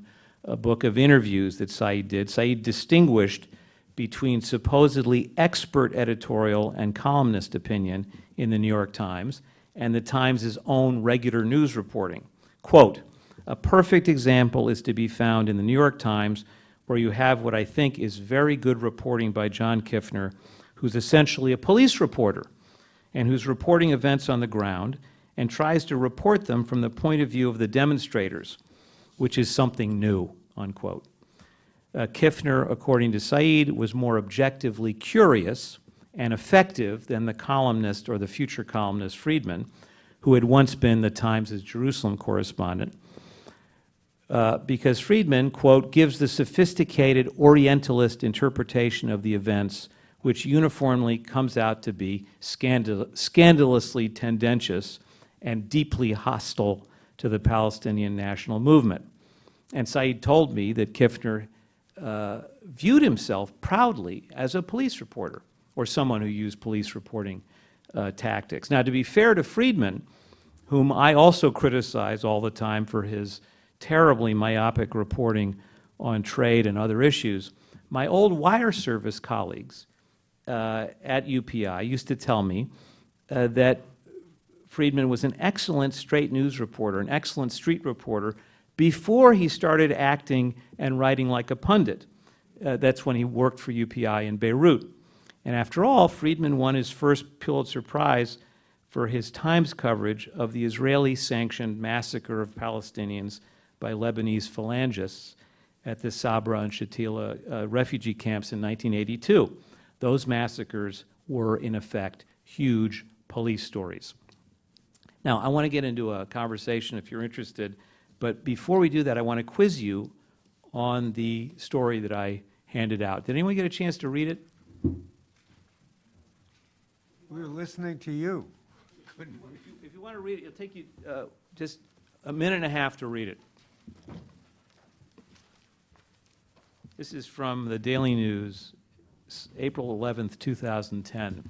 book of interviews that Said did, Said distinguished between supposedly expert editorial and columnist opinion in the New York Times and the Times' own regular news reporting. Quote, "A perfect example is to be found in the New York Times, where you have what I think is very good reporting by John Kiffner, who's essentially a police reporter and who's reporting events on the ground and tries to report them from the point of view of the demonstrators, which is something new," unquote. Kiffner, according to Said, was more objectively curious and effective than the columnist or the future columnist Friedman, who had once been the Times' Jerusalem correspondent, because Friedman, quote, "gives the sophisticated Orientalist interpretation of the events, which uniformly comes out to be scandalously tendentious and deeply hostile to the Palestinian national movement." And Said told me that Kiffner viewed himself proudly as a police reporter, or someone who used police reporting tactics. Now, to be fair to Friedman, whom I also criticize all the time for his terribly myopic reporting on trade and other issues, my old wire service colleagues at UPI used to tell me that Friedman was an excellent straight news reporter, an excellent street reporter, before he started acting and writing like a pundit. That's when he worked for UPI in Beirut. And after all, Friedman won his first Pulitzer Prize for his Times coverage of the Israeli-sanctioned massacre of Palestinians by Lebanese phalangists at the Sabra and Shatila refugee camps in 1982. Those massacres were, in effect, huge police stories. Now, I want to get into a conversation if you're interested, but before we do that, I want to quiz you on the story that I handed out. Did anyone get a chance to read it? We were listening to you. If you want to read it, it'll take you just a minute and a half to read it. This is from the Daily News, April 11th, 2010.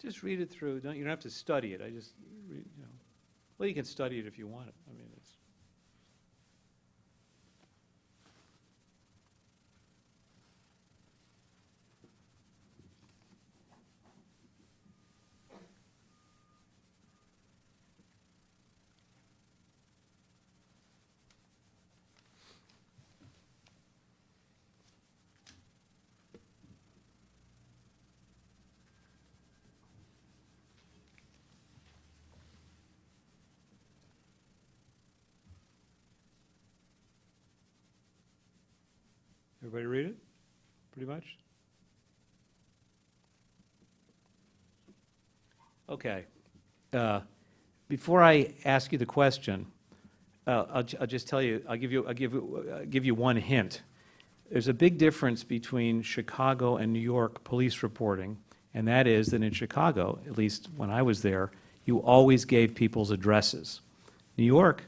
Just read it through. You don't have to study it. I just, well, you can study it if you want it. I mean, it's. Everybody read it? Pretty much? Okay. Before I ask you the question, I'll just tell you, I'll give you one hint. There's a big difference between Chicago and New York police reporting, and that is that in Chicago, at least when I was there, you always gave people's addresses. New York,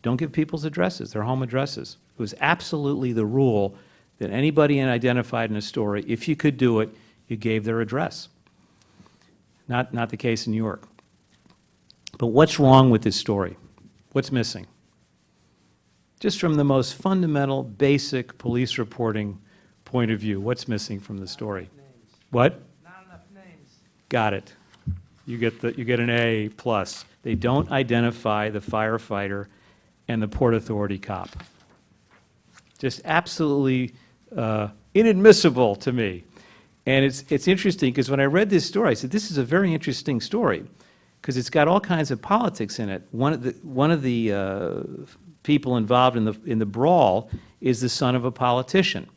don't give people's addresses, their home addresses. It was absolutely the rule that anybody identified in a story, if you could do it, you gave their address. Not the case in New York. But what's wrong with this story? What's missing? Just from the most fundamental, basic police reporting point of view, what's missing from the story? What? Not enough names. Got it. You get an A plus. They don't identify the firefighter and the Port Authority cop. Just absolutely inadmissible to me. And it's interesting because when I read this story, I said, this is a very interesting story because it's got all kinds of politics in it. One of the people involved in the brawl is the son of a politician,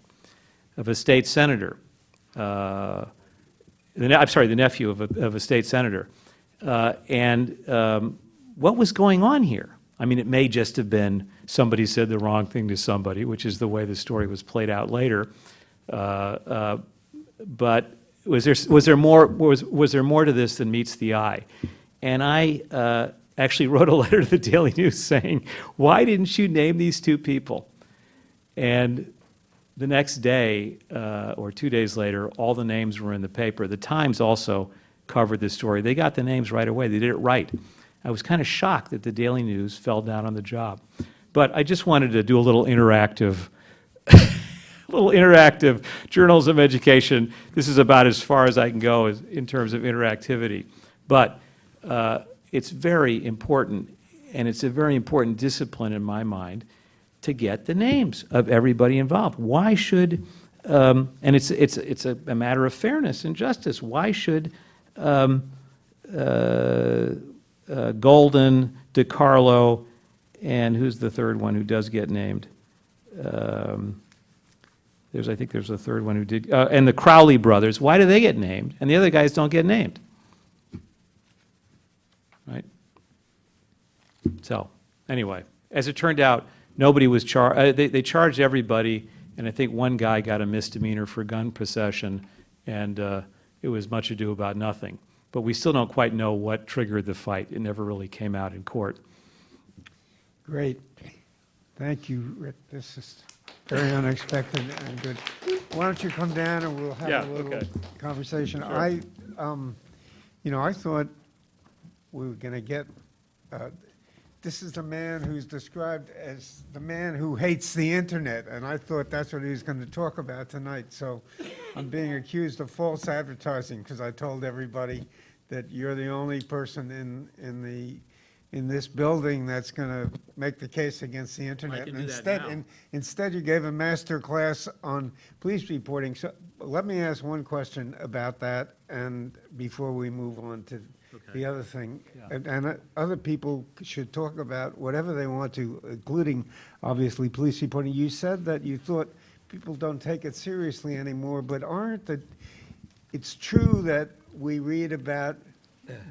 of a state senator. I'm sorry, the nephew of a state senator. What was going on here? I mean, it may just have been somebody said the wrong thing to somebody, which is the way the story was played out later. But was there more to this than meets the eye? And I actually wrote a letter to the Daily News saying, why didn't you name these two people? And the next day, or 2 days later, all the names were in the paper. The Times also covered this story. They got the names right away. They did it right. I was kind of shocked that the Daily News fell down on the job. But I just wanted to do a little interactive journalism education. This is about as far as I can go in terms of interactivity. But it's very important, and it's a very important discipline in my mind, to get the names of everybody involved. Why should, and it's a matter of fairness and justice, why should Golden, DiCarlo, and who's the third one who does get named? I think there's a third one who did, and the Crowley brothers. Why do they get named? And the other guys don't get named. Right? So, anyway, as it turned out, nobody was charged. They charged everybody, and I think one guy got a misdemeanor for gun possession, and it was much ado about nothing. But we still don't quite know what triggered the fight. It never really came out in court. Great. Thank you, Rick. This is very unexpected and good. Why don't you come down and we'll have a little conversation. Sure. I thought we were going to get, this is the man who's described as the man who hates the internet, and I thought that's what he was going to talk about tonight. So I'm being accused of false advertising because I told everybody that you're the only person in this building that's going to make the case against the internet. can do that now. Instead, you gave a master class on police reporting. So let me ask one question about that, and before we move on to the other thing. Yeah. And other people should talk about whatever they want to, including, obviously, police reporting. You said that you thought people don't take it seriously anymore, but it's true that we read about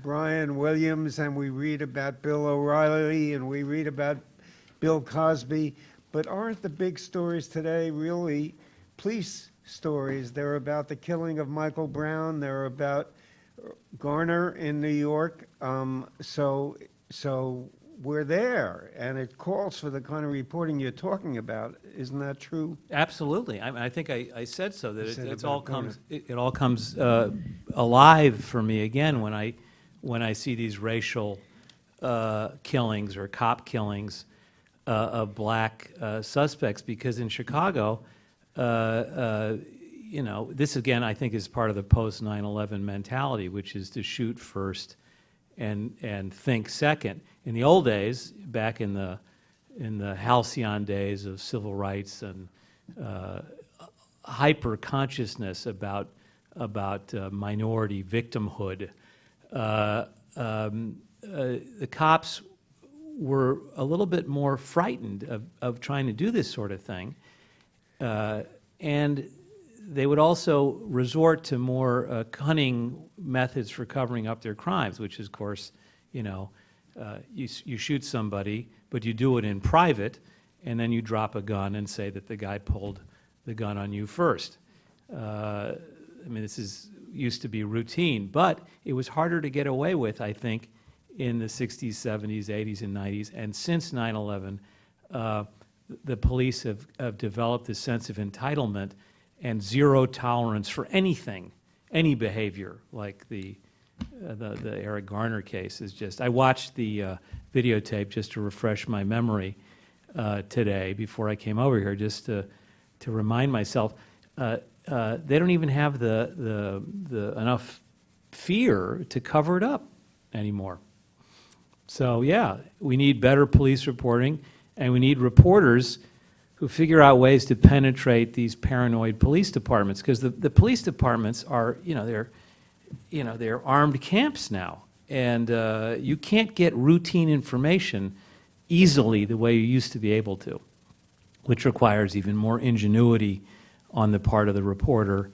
Brian Williams, and we read about Bill O'Reilly, and we read about Bill Cosby, but aren't the big stories today really police stories? They're about the killing of Michael Brown. They're about Garner in New York. So we're there, and it calls for the kind of reporting you're talking about. Isn't that true? Absolutely. I think I said so, that said it about all comes alive for me again when I see these racial killings or cop killings of black suspects, because in Chicago, this again I think is part of the post 9/11 mentality, which is to shoot first and think second. In the old days, back in the halcyon days of civil rights and hyper consciousness about minority victimhood, the cops were a little bit more frightened of trying to do this sort of thing, and they would also resort to more cunning methods for covering up their crimes, which is, of course, you shoot somebody, but you do it in private, and then you drop a gun and say that the guy pulled the gun on you first. This used to be routine, but it was harder to get away with, I think, in the 60s, 70s, 80s, and 90s. And since 9/11, the police have developed this sense of entitlement and zero tolerance for anything, any behavior, like the Eric Garner case is just. I watched the videotape just to refresh my memory today before I came over here, just to remind myself. They don't even have the enough fear to cover it up anymore. So yeah, we need better police reporting, and we need reporters who figure out ways to penetrate these paranoid police departments, because the police departments are, they're armed camps now, and you can't get routine information easily the way you used to be able to, which requires even more ingenuity on the part of the reporter,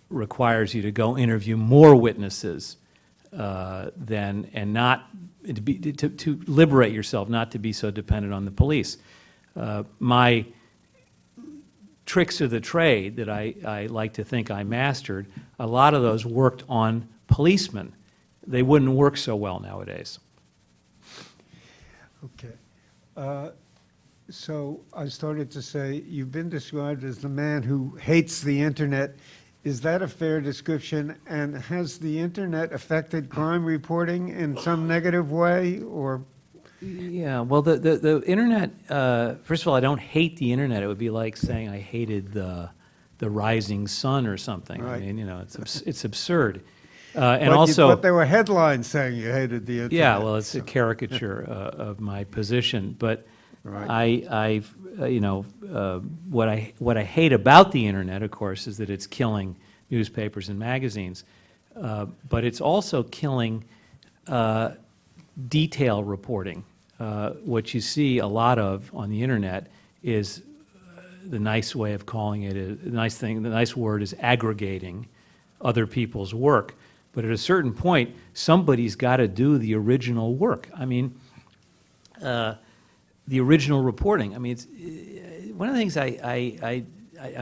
requires you to go interview more witnesses and not to liberate yourself, not to be so dependent on the police. My tricks of the trade that I like to think I mastered, a lot of those worked on policemen. They wouldn't work so well nowadays. Okay. So I started to say, you've been described as the man who hates the internet. Is that a fair description? And has the internet affected crime reporting in some negative way, or? Yeah, well, the internet, first of all, I don't hate the internet. It would be like saying I hated the rising sun or something. Right. It's absurd. But there were headlines saying you hated the internet. Yeah, well, it's a caricature of my position. But right. What I hate about the internet, of course, is that it's killing newspapers and magazines. But it's also killing detail reporting. What you see a lot of on the internet is the nice way of calling it, the nice word is aggregating other people's work. But at a certain point, somebody's got to do the original work. I mean, the original reporting. I mean, it's one of the things I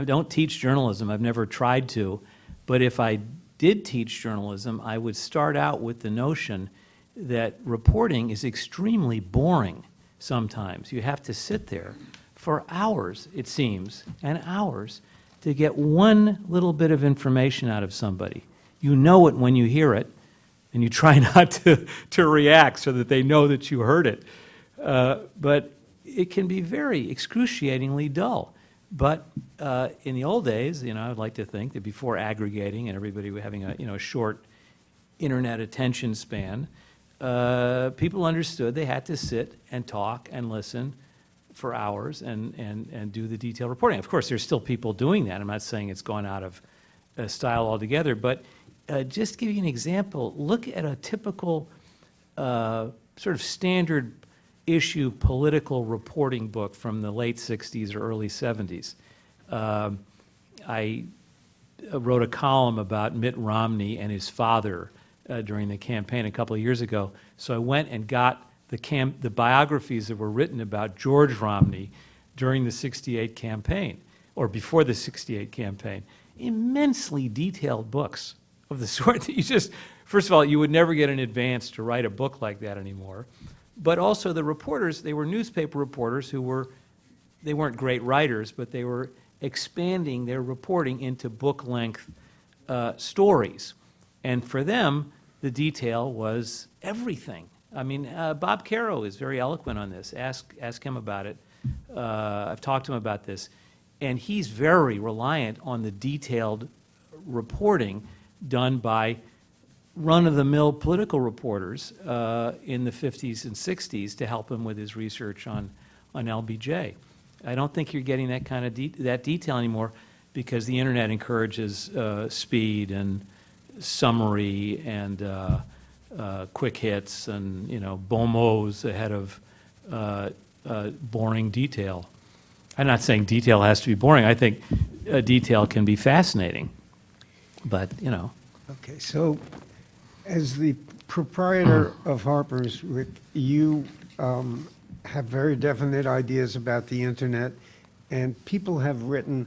don't teach journalism. I've never tried to, but if I did teach journalism, I would start out with the notion that reporting is extremely boring sometimes. You have to sit there for hours, it seems, and hours to get one little bit of information out of somebody. You know it when you hear it, and you try not to react so that they know that you heard it. But it can be very excruciatingly dull. But in the old days, I'd like to think that before aggregating and everybody having a short internet attention span, people understood they had to sit and talk and listen for hours and do the detailed reporting. Of course, there's still people doing that. I'm not saying it's gone out of style altogether, but just to give you an example, look at a typical sort of standard issue political reporting book from the late 60s or early 70s. I wrote a column about Mitt Romney and his father during the campaign a couple of years ago. So I went and got the biographies that were written about George Romney during the 68 campaign, or before the 68 campaign. Immensely detailed books of the sort that you just, first of all, you would never get an advance to write a book like that anymore. But also the reporters, they were newspaper reporters they weren't great writers, but they were expanding their reporting into book-length stories. And for them, the detail was everything. I mean, Bob Caro is very eloquent on this. Ask him about it. I've talked to him about this. And he's very reliant on the detailed reporting done by run-of-the-mill political reporters in the 50s and 60s to help him with his research on LBJ. I don't think you're getting that kind of that detail anymore because the internet encourages speed and summary and quick hits and bon mots ahead of boring detail. I'm not saying detail has to be boring. I think detail can be fascinating, but Okay, so as the proprietor of Harper's, Rick, you have very definite ideas about the internet, and people have written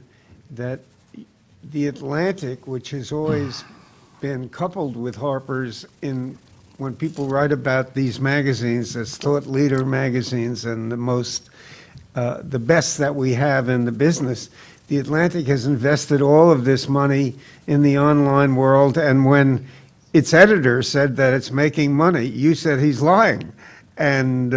that the Atlantic, which has always been coupled with Harper's when people write about these magazines as thought leader magazines and the best that we have in the business, the Atlantic has invested all of this money in the online world, and when its editor said that it's making money, you said he's lying. And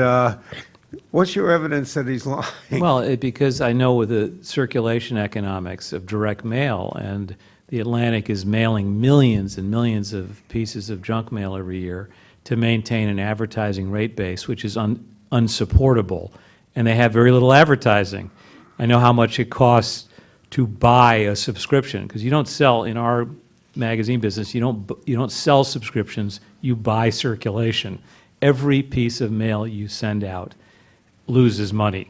what's your evidence that he's lying? Well, because I know with the circulation economics of direct mail, and the Atlantic is mailing millions and millions of pieces of junk mail every year to maintain an advertising rate base, which is unsupportable, and they have very little advertising. I know how much it costs to buy a subscription, because you don't sell, in our magazine business, you don't sell subscriptions, you buy circulation. Every piece of mail you send out loses money.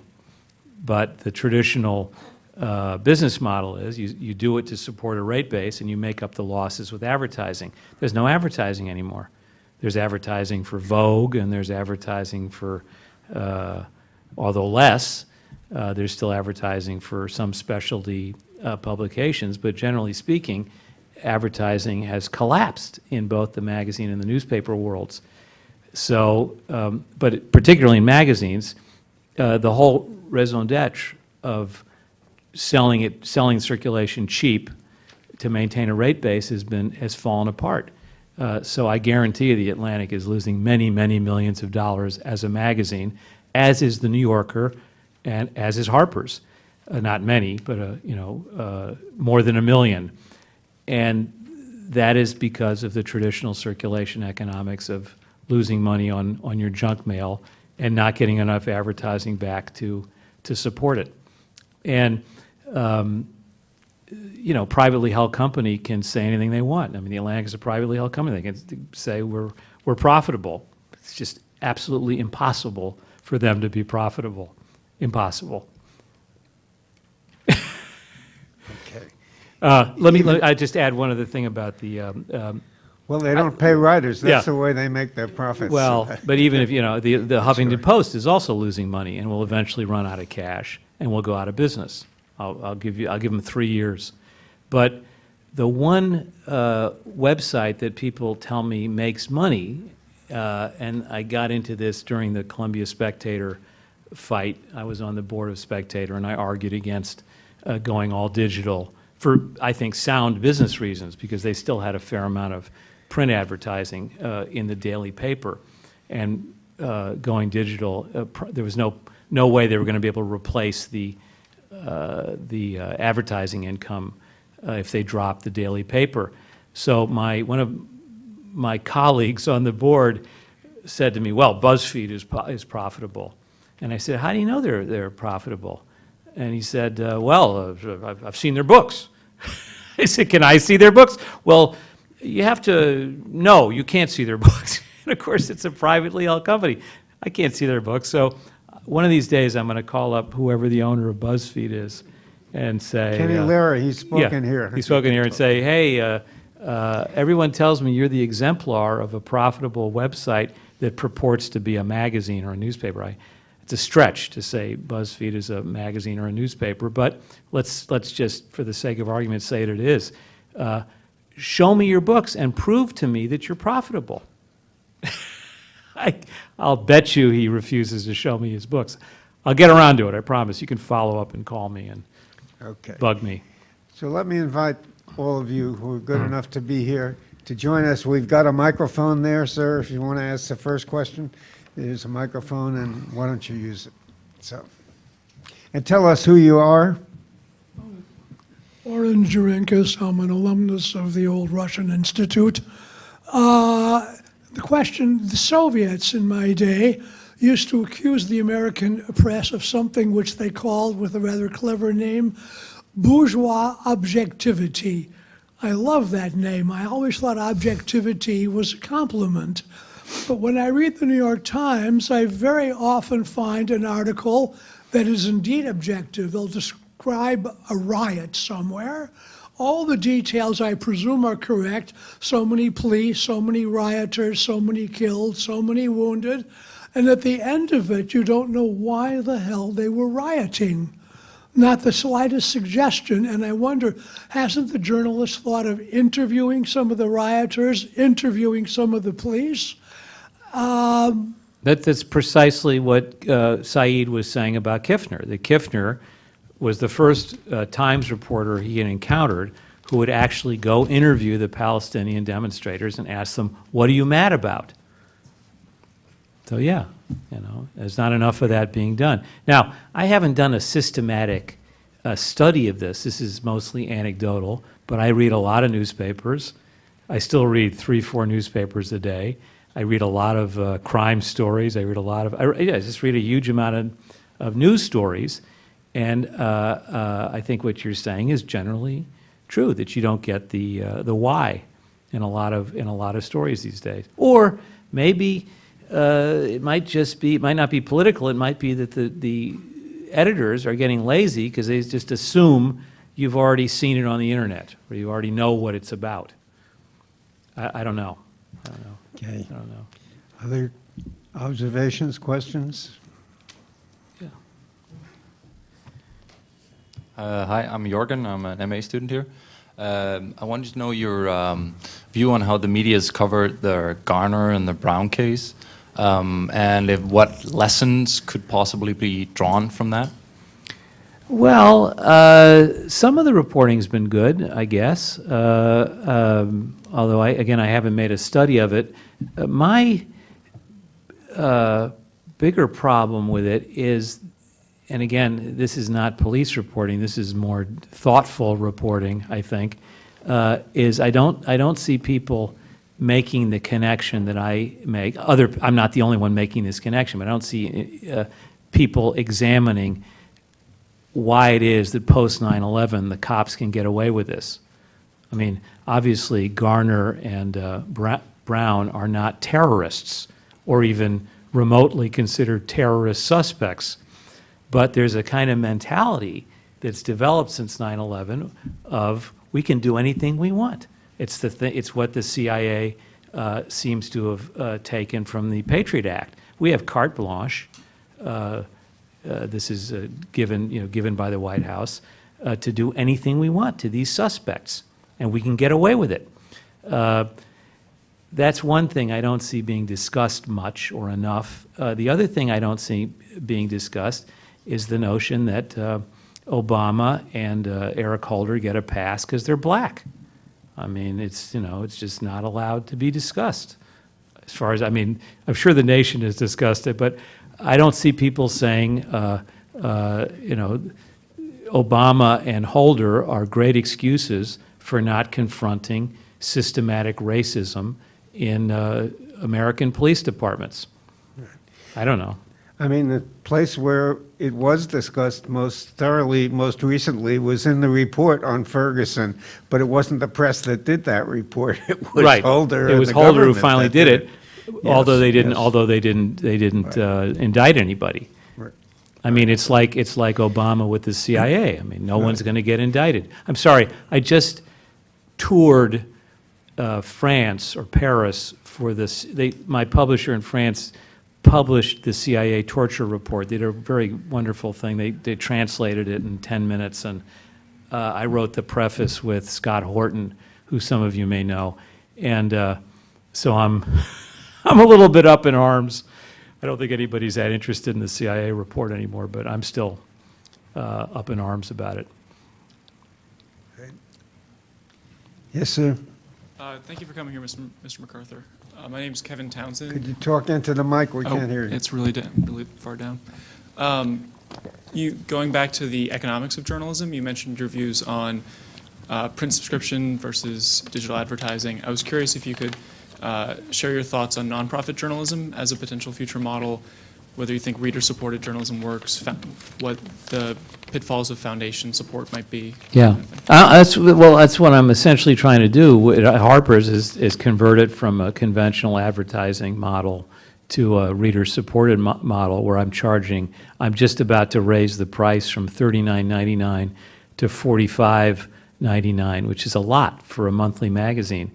But the traditional business model is you do it to support a rate base and you make up the losses with advertising. There's no advertising anymore. There's advertising for Vogue and there's advertising for, although less, there's still advertising for some specialty publications, but generally speaking, advertising has collapsed in both the magazine and the newspaper worlds. So, but particularly in magazines, the whole raison d'etre of selling circulation cheap to maintain a rate base has fallen apart. So I guarantee you the Atlantic is losing many, many millions of dollars as a magazine, as is the New Yorker, and as is Harper's. Not many, but more than $1 million. And that is because of the traditional circulation economics of losing money on your junk mail and not getting enough advertising back to support it. And privately held company can say anything they want. I mean, the Atlantic is a privately held company. They can say we're profitable. It's just absolutely impossible for them to be profitable. Impossible. Okay. I just add one other thing about the, Well, they don't pay writers. That's yeah. the way they make their profits. well, but even if, the Huffington Post is also losing money and will eventually run out of cash and will go out of business. I'll give them 3 years. But the one website that people tell me makes money, and I got into this during the Columbia Spectator fight. I was on the board of Spectator, and I argued against going all digital for, I think, sound business reasons, because they still had a fair amount of print advertising in the daily paper. And going digital, there was no way they were going to be able to replace the advertising income if they dropped the daily paper. So one of my colleagues on the board said to me, "Well, BuzzFeed is profitable," and I said, "How do you know they're profitable?" And he said, "Well, I've seen their books." I said, "Can I see their books?" "Well, you have to. No, you can't see their books." And of course, it's a privately held company. I can't see their books. So one of these days, I'm going to call up whoever the owner of BuzzFeed is and say, Kenny Leary, he's spoken here. He's spoken here and say, "Hey, everyone tells me you're the exemplar of a profitable website that purports to be a magazine or a newspaper." It's a stretch to say BuzzFeed is a magazine or a newspaper, but let's just, for the sake of argument, say that it is. Show me your books and prove to me that you're profitable. I'll bet you he refuses to show me his books. I'll get around to it, I promise. You can follow up and call me and bug me. So let me invite all of you who are good enough to be here to join us. We've got a microphone there, sir, if you want to ask the first question. There's a microphone, and why don't you use it? So, and tell us who you are. Oren Jurenkas, I'm an alumnus of the old Russian Institute. The question, the Soviets in my day used to accuse the American press of something which they called, with a rather clever name, bourgeois objectivity. I love that name. I always thought objectivity was a compliment. But when I read the New York Times, I very often find an article that is indeed objective. They'll describe a riot somewhere. All the details, I presume, are correct. So many police, so many rioters, so many killed, so many wounded. And at the end of it, you don't know why the hell they were rioting. Not the slightest suggestion. And I wonder, hasn't the journalist thought of interviewing some of the rioters, interviewing some of the police? That's precisely what Saeed was saying about Kifner. That Kifner was the first Times reporter he had encountered who would actually go interview the Palestinian demonstrators and ask them, "What are you mad about?" So yeah, there's not enough of that being done. Now, I haven't done a systematic study of this. This is mostly anecdotal, but I read a lot of newspapers. I still read 3-4 newspapers a day. I read a lot of crime stories. I just read a huge amount of news stories. And I think what you're saying is generally true, that you don't get the why in a lot of stories these days. Or maybe it might not be political. It might be that the editors are getting lazy because they just assume you've already seen it on the internet or you already know what it's about. I don't know. Okay. I don't know. Other observations, questions? Yeah. Hi, I'm Jorgen. I'm an MA student here. I wanted to know your view on how the media has covered the Garner and the Brown case, and what lessons could possibly be drawn from that. Well, some of the reporting's been good, I guess. Although I haven't made a study of it. My bigger problem with it is, and again, this is not police reporting. This is more thoughtful reporting, I think. Is I don't see people making the connection that I make. I'm not the only one making this connection, but I don't see people examining why it is that post 9/11 the cops can get away with this. I mean, obviously Garner and Brown are not terrorists or even remotely considered terrorist suspects. But there's a kind of mentality that's developed since 9/11 of we can do anything we want. It's what the CIA seems to have taken from the Patriot Act. We have carte blanche. This is given by the White House to do anything we want to these suspects, and we can get away with it. That's one thing I don't see being discussed much or enough. The other thing I don't see being discussed is the notion that Obama and Eric Holder get a pass because they're black. I mean, it's just not allowed to be discussed. As far as, I'm sure the nation has discussed it, but I don't see people saying, Obama and Holder are great excuses for not confronting systematic racism in American police departments. I don't know. I mean, the place where it was discussed most thoroughly, most recently, was in the report on Ferguson, but it wasn't the press that did that report. It was Right. Holder. It and was the Holder who government finally that did it, although Yes, they didn't. yes. Although they didn't indict anybody. Right. I mean, it's like Obama with the CIA. I mean, no one's going to get indicted. I'm sorry. I just toured France or Paris for this. My publisher in France published the CIA torture report. They did a very wonderful thing. They translated it in 10 minutes, and I wrote the preface with Scott Horton, who some of you may know. And so I'm a little bit up in arms. I don't think anybody's that interested in the CIA report anymore, but I'm still up in arms about it. Yes, sir. Thank you for coming here, Mr. MacArthur. My name is Kevin Townsend. Could you talk into the mic? We can't hear you. It's really far down. Going back to the economics of journalism, you mentioned your views on print subscription versus digital advertising. I was curious if you could share your thoughts on nonprofit journalism as a potential future model, whether you think reader-supported journalism works, what the pitfalls of foundation support might be. Yeah, that's what I'm essentially trying to do at Harper's is convert it from a conventional advertising model to a reader-supported model where I'm just about to raise the price from $39.99 to $45.99, which is a lot for a monthly magazine.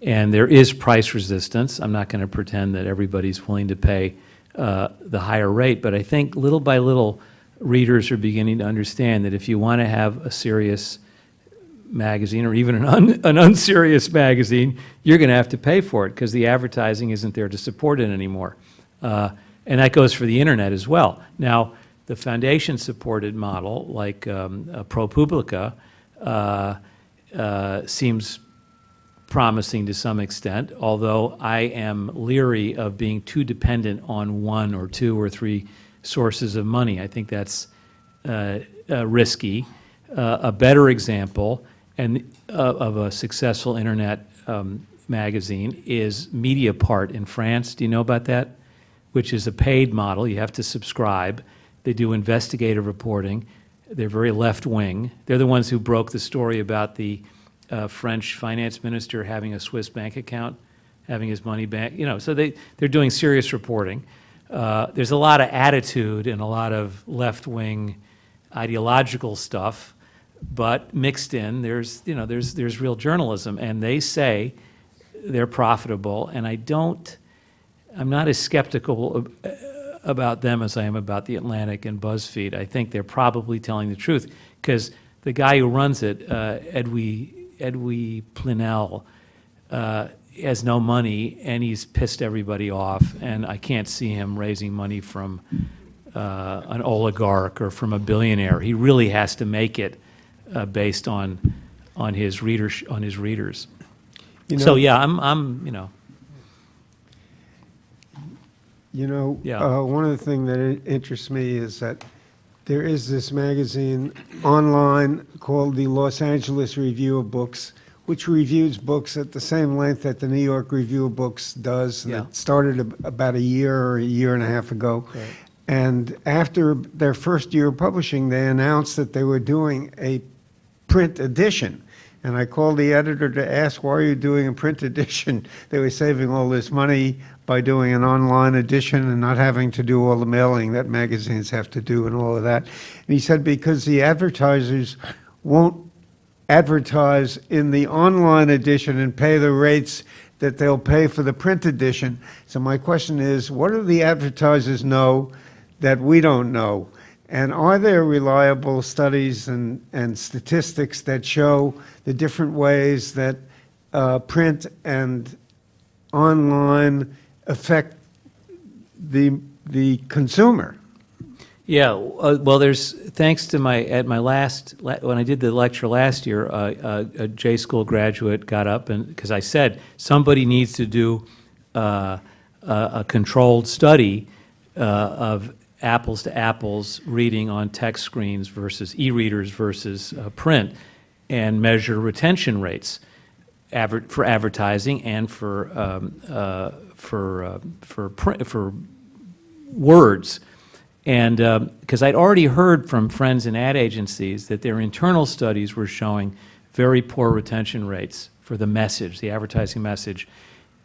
And there is price resistance. I'm not going to pretend that everybody's willing to pay the higher rate, but I think little by little, readers are beginning to understand that if you want to have a serious magazine or even an unserious magazine, you're going to have to pay for it because the advertising isn't there to support it anymore. And that goes for the internet as well. Now, the foundation-supported model, like ProPublica, seems promising to some extent, although I am leery of being too dependent on one or two or three sources of money. I think that's risky. A better example of a successful internet magazine is Mediapart in France. Do you know about that? Which is a paid model. You have to subscribe. They do investigative reporting. They're very left-wing. They're the ones who broke the story about the French finance minister having a Swiss bank account, having his money back. So they're doing serious reporting. There's a lot of attitude and a lot of left-wing ideological stuff, but mixed in, there's real journalism, and they say they're profitable, and I'm not as skeptical about them as I am about the Atlantic and BuzzFeed. I think they're probably telling the truth, because the guy who runs it, Edwy Plenel, has no money, and he's pissed everybody off, and I can't see him raising money from an oligarch or from a billionaire. He really has to make it based on his readers. So yeah, I'm Yeah. One of the things that interests me is that there is this magazine online called the Los Angeles Review of Books, which reviews books at the same length that the New York Review of Books does. And Yeah. it started about a year and a half ago. Right. And after their first year of publishing, they announced that they were doing a print edition. And I called the editor to ask, why are you doing a print edition? They were saving all this money by doing an online edition and not having to do all the mailing that magazines have to do and all of that. And he said, because the advertisers won't advertise in the online edition and pay the rates that they'll pay for the print edition. So my question is, what do the advertisers know that we don't know? And are there reliable studies and statistics that show the different ways that print and online affect the consumer? Yeah, well, there's, thanks to when I did the lecture last year, a J School graduate got up, and because I said somebody needs to do a controlled study of apples to apples reading on text screens versus e-readers versus print, and measure retention rates for advertising and for words. And because I'd already heard from friends in ad agencies that their internal studies were showing very poor retention rates for the message, the advertising message,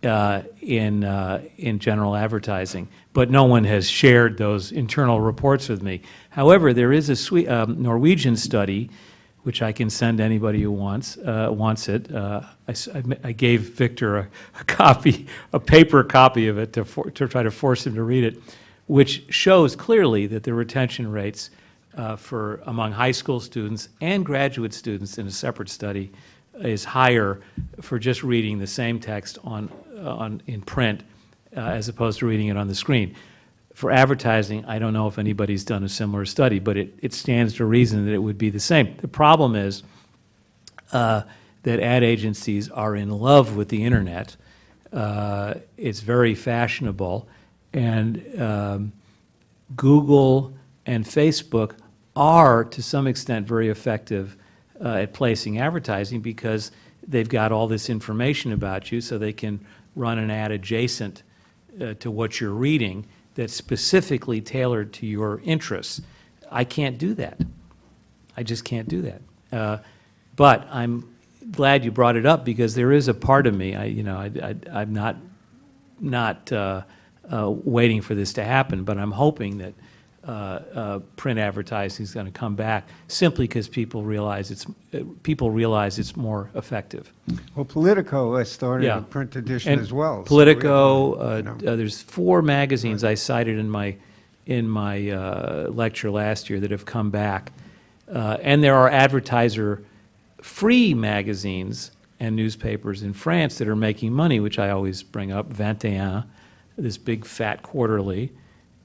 in general advertising. But no one has shared those internal reports with me. However, there is a Norwegian study, which I can send anybody who wants it. I gave Victor a paper copy of it to try to force him to read it, which shows clearly that the retention rates for among high school students and graduate students in a separate study is higher for just reading the same text in print as opposed to reading it on the screen. For advertising, I don't know if anybody's done a similar study, but it stands to reason that it would be the same. The problem is that ad agencies are in love with the internet. It's very fashionable, and Google and Facebook are, to some extent, very effective at placing advertising because they've got all this information about you, so they can run an ad adjacent to what you're reading that's specifically tailored to your interests. I can't do that. I just can't do that. But I'm glad you brought it up because there is a part of me, I'm not waiting for this to happen, but I'm hoping that print advertising is going to come back simply because people realize it's more effective. Well, Politico has started Yeah. a print edition And as well. so Politico, we have, there's 4 magazines I cited in my lecture last year that have come back, and there are advertiser-free magazines and newspapers in France that are making money, which I always bring up. 21, this big fat quarterly,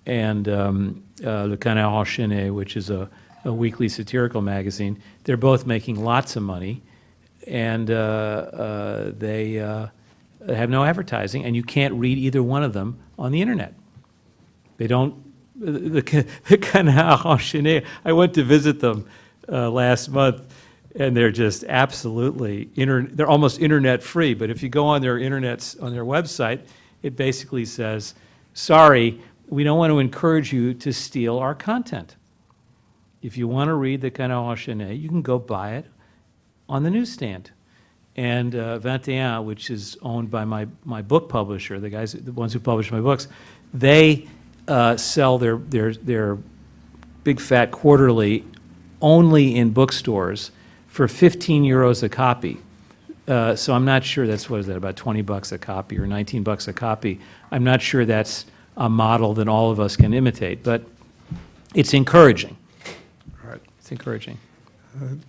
and Le Canard Enchaîné, which is a weekly satirical magazine. They're both making lots of money, and they have no advertising, and you can't read either one of them on the internet. They don't. The Canard Enchaîné, I went to visit them last month, and they're just absolutely they're almost internet free. But if you go on their website, it basically says, "Sorry, we don't want to encourage you to steal our content. If you want to read the Canard Enchaîné, you can go buy it on the newsstand." And 21, which is owned by my book publisher, the ones who publish my books, they sell their big fat quarterly only in bookstores for 15 euros a copy. So I'm not sure what is that, about 20 bucks a copy or 19 bucks a copy. I'm not sure that's a model that all of us can imitate, but it's encouraging. Right. It's encouraging.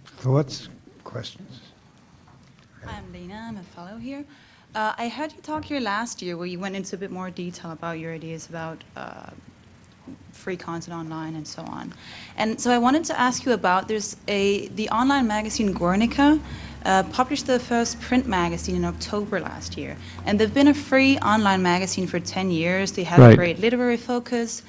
Thoughts, questions? I'm Lena, I'm a fellow here. I heard you talk here last year where you went into a bit more detail about your ideas about free content online and so on. And so I wanted to ask you about, the online magazine Guernica published the first print magazine in October last year. And they've been a free online magazine for 10 years. They have a great literary focus.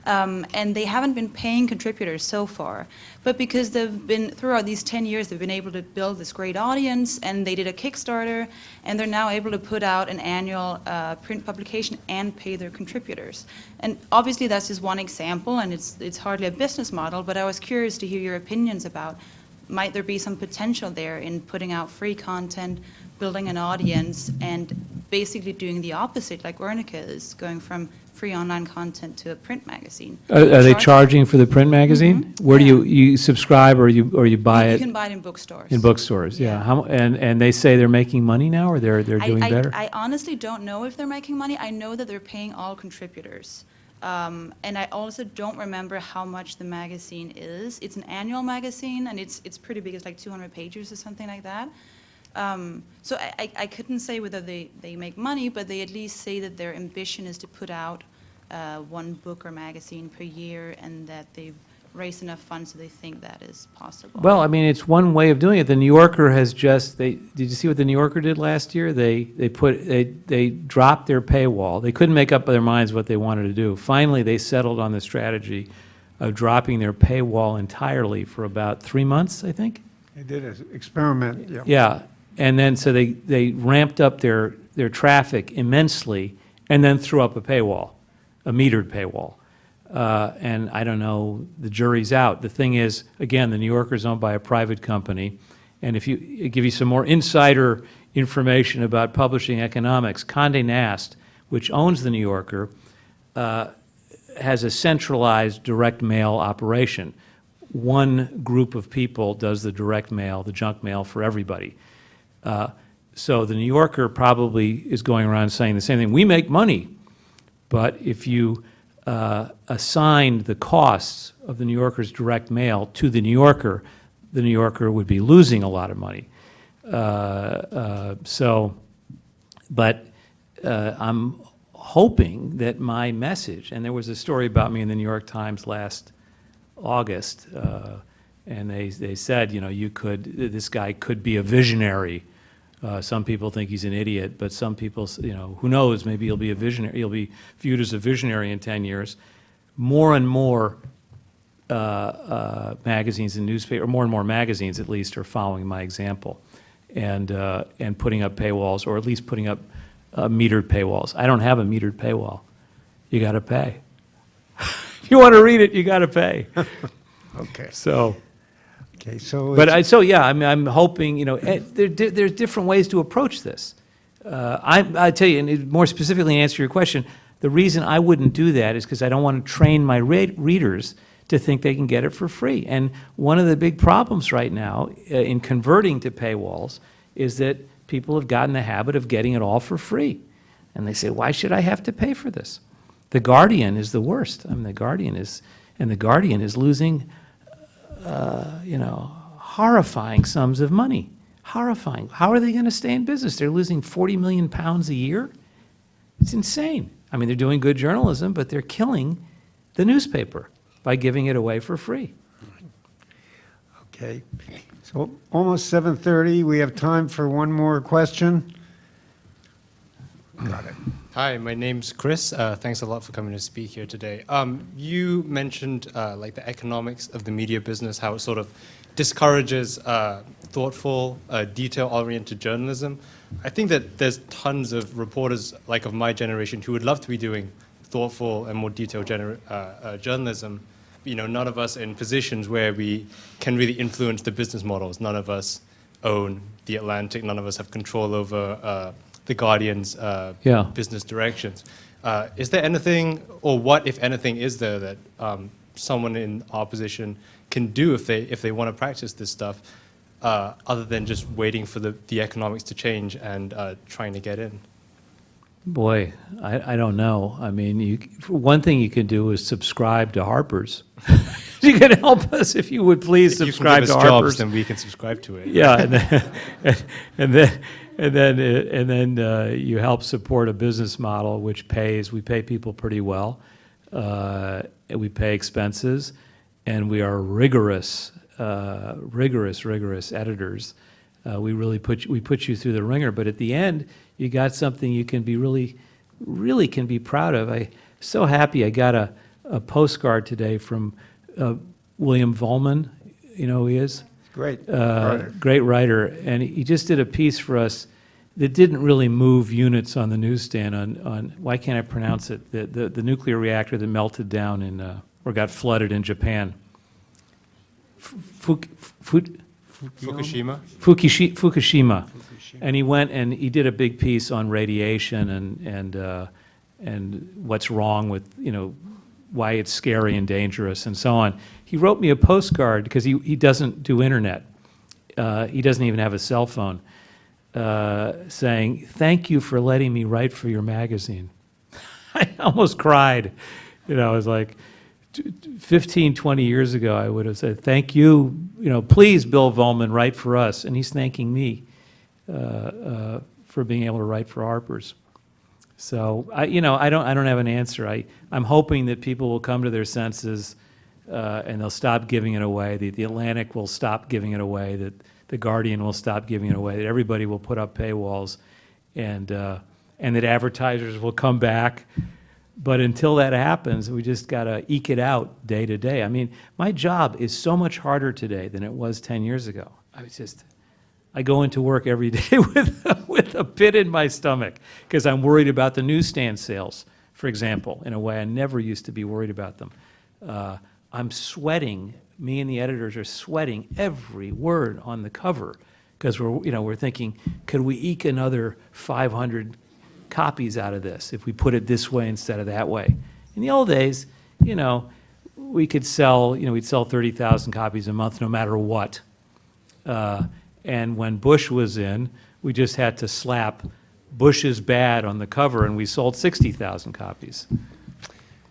And they haven't been paying contributors so far. But because throughout these 10 years, they've been able to build this great audience, and they did a Kickstarter, and they're now able to put out an annual print publication and pay their contributors. And obviously, that's just one example, and it's hardly a business model, but I was curious to hear your opinions about might there be some potential there in putting out free content, building an audience, and basically doing the opposite, like Wernicke is, going from free online content to a print magazine? Are they charging for the print magazine? Where do you subscribe, or you buy You it? can buy it in bookstores. In bookstores, yeah. Yeah. And they say they're making money now, or they're doing better? I honestly don't know if they're making money. I know that they're paying all contributors. And I also don't remember how much the magazine is. It's an annual magazine, and it's pretty big. It's like 200 pages or something like that. So I couldn't say whether they make money, but they at least say that their ambition is to put out one book or magazine per year, and that they've raised enough funds so they think that is possible. Well, I mean, it's one way of doing it. The New Yorker has just, did you see what the New Yorker did last year? They dropped their paywall. They couldn't make up their minds what they wanted to do. Finally, they settled on the strategy of dropping their paywall entirely for about 3 months, I think. They did an experiment, yeah. Yeah, and then so they ramped up their traffic immensely, and then threw up a paywall, a metered paywall. And I don't know, the jury's out. The thing is, again, the New Yorker is owned by a private company, and if you give you some more insider information about publishing economics, Condé Nast, which owns the New Yorker, has a centralized direct mail operation. One group of people does the direct mail, the junk mail for everybody. So the New Yorker probably is going around saying the same thing. We make money, but if you assigned the costs of the New Yorker's direct mail to the New Yorker would be losing a lot of money. But I'm hoping that my message, and there was a story about me in the New York Times last August, and they said, you know, this guy could be a visionary. Some people think he's an idiot, but some people, you know, who knows, maybe he'll be a visionary, he'll be viewed as a visionary in 10 years. More and more magazines and newspapers, or more and more magazines at least, are following my example and putting up paywalls, or at least putting up metered paywalls. I don't have a metered paywall. You got to pay. If you want to read it, you got to pay. Okay. So, But I'm hoping, you know, there's different ways to approach this. I tell you, and more specifically, answer your question, the reason I wouldn't do that is because I don't want to train my readers to think they can get it for free. And one of the big problems right now in converting to paywalls is that people have gotten the habit of getting it all for free. And they say, why should I have to pay for this? The Guardian is the worst. I mean, the Guardian is losing, you know, horrifying sums of money. Horrifying. How are they going to stay in business? They're losing 40 million pounds a year. It's insane. I mean, they're doing good journalism, but they're killing the newspaper by giving it away for free. Okay. So almost 7:30. We have time for one more question. Got it. Hi, my name's Chris. Thanks a lot for coming to speak here today. You mentioned like the economics of the media business, how it sort of discourages thoughtful, detail-oriented journalism. I think that there's tons of reporters like of my generation who would love to be doing thoughtful and more detailed journalism. You know, none of us in positions where we can really influence the business models. None of us own The Atlantic. None of us have control over the Guardian's business directions. Is there anything, or what, if anything, is there that someone in our position can do if they want to practice this stuff, other than just waiting for the economics to change and trying to get in? Boy, I don't know. I mean, one thing you can do is subscribe to Harper's. You can help us if you would please subscribe to If you can give us Harper's. jobs, then we can subscribe to it. Yeah, and then you help support a business model which pays. We pay people pretty well. And we pay expenses, and we are rigorous editors. We really put you through the ringer. But at the end, you got something you can be really can be proud of. I'm so happy I got a postcard today from William Vollmann. You know who he is? Great. Great writer, and he just did a piece for us that didn't really move units on the newsstand on why can't I pronounce it, the nuclear reactor that melted down or got flooded in Japan. Fukushima. Fukushima. And he went and he did a big piece on radiation and what's wrong with, why it's scary and dangerous and so on. He wrote me a postcard because he doesn't do internet. He doesn't even have a cell phone, saying, "Thank you for letting me write for your magazine." I almost cried. I was like, 15, 20 years ago, I would have said, "Thank you, please, Bill Volman, write for us." And he's thanking me for being able to write for Harper's. So I don't have an answer. I'm hoping that people will come to their senses and they'll stop giving it away. The Atlantic will stop giving it away. That the Guardian will stop giving it away. That everybody will put up paywalls, and that advertisers will come back. But until that happens, we just got to eke it out day to day. I mean, my job is so much harder today than it was 10 years ago. I go into work every day with a pit in my stomach because I'm worried about the newsstand sales, for example, in a way I never used to be worried about them. I'm sweating. Me and the editors are sweating every word on the cover because we're thinking, could we eke another 500 copies out of this if we put it this way instead of that way? In the old days, we could sell, we'd sell 30,000 copies a month no matter what. And when Bush was in, we just had to slap "Bush is bad" on the cover, and we sold 60,000 copies.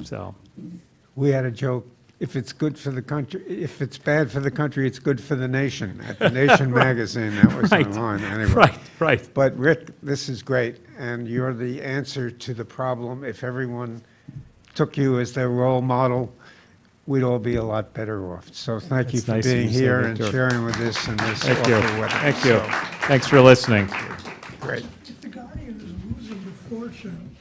So, We had a joke, if it's good for the country, if it's bad for the country, it's good for the nation. At the Nation magazine, that was Right. online anyway. right. But Rick, this is great, and you're the answer to the problem. If everyone took you as their role model, we'd all be a lot better off. So thank you That's for nice of being you to say, here and Victor. sharing with us in this Thank you. awful weather. Thank you. So, Thanks for listening. Great. The Guardian is losing a fortune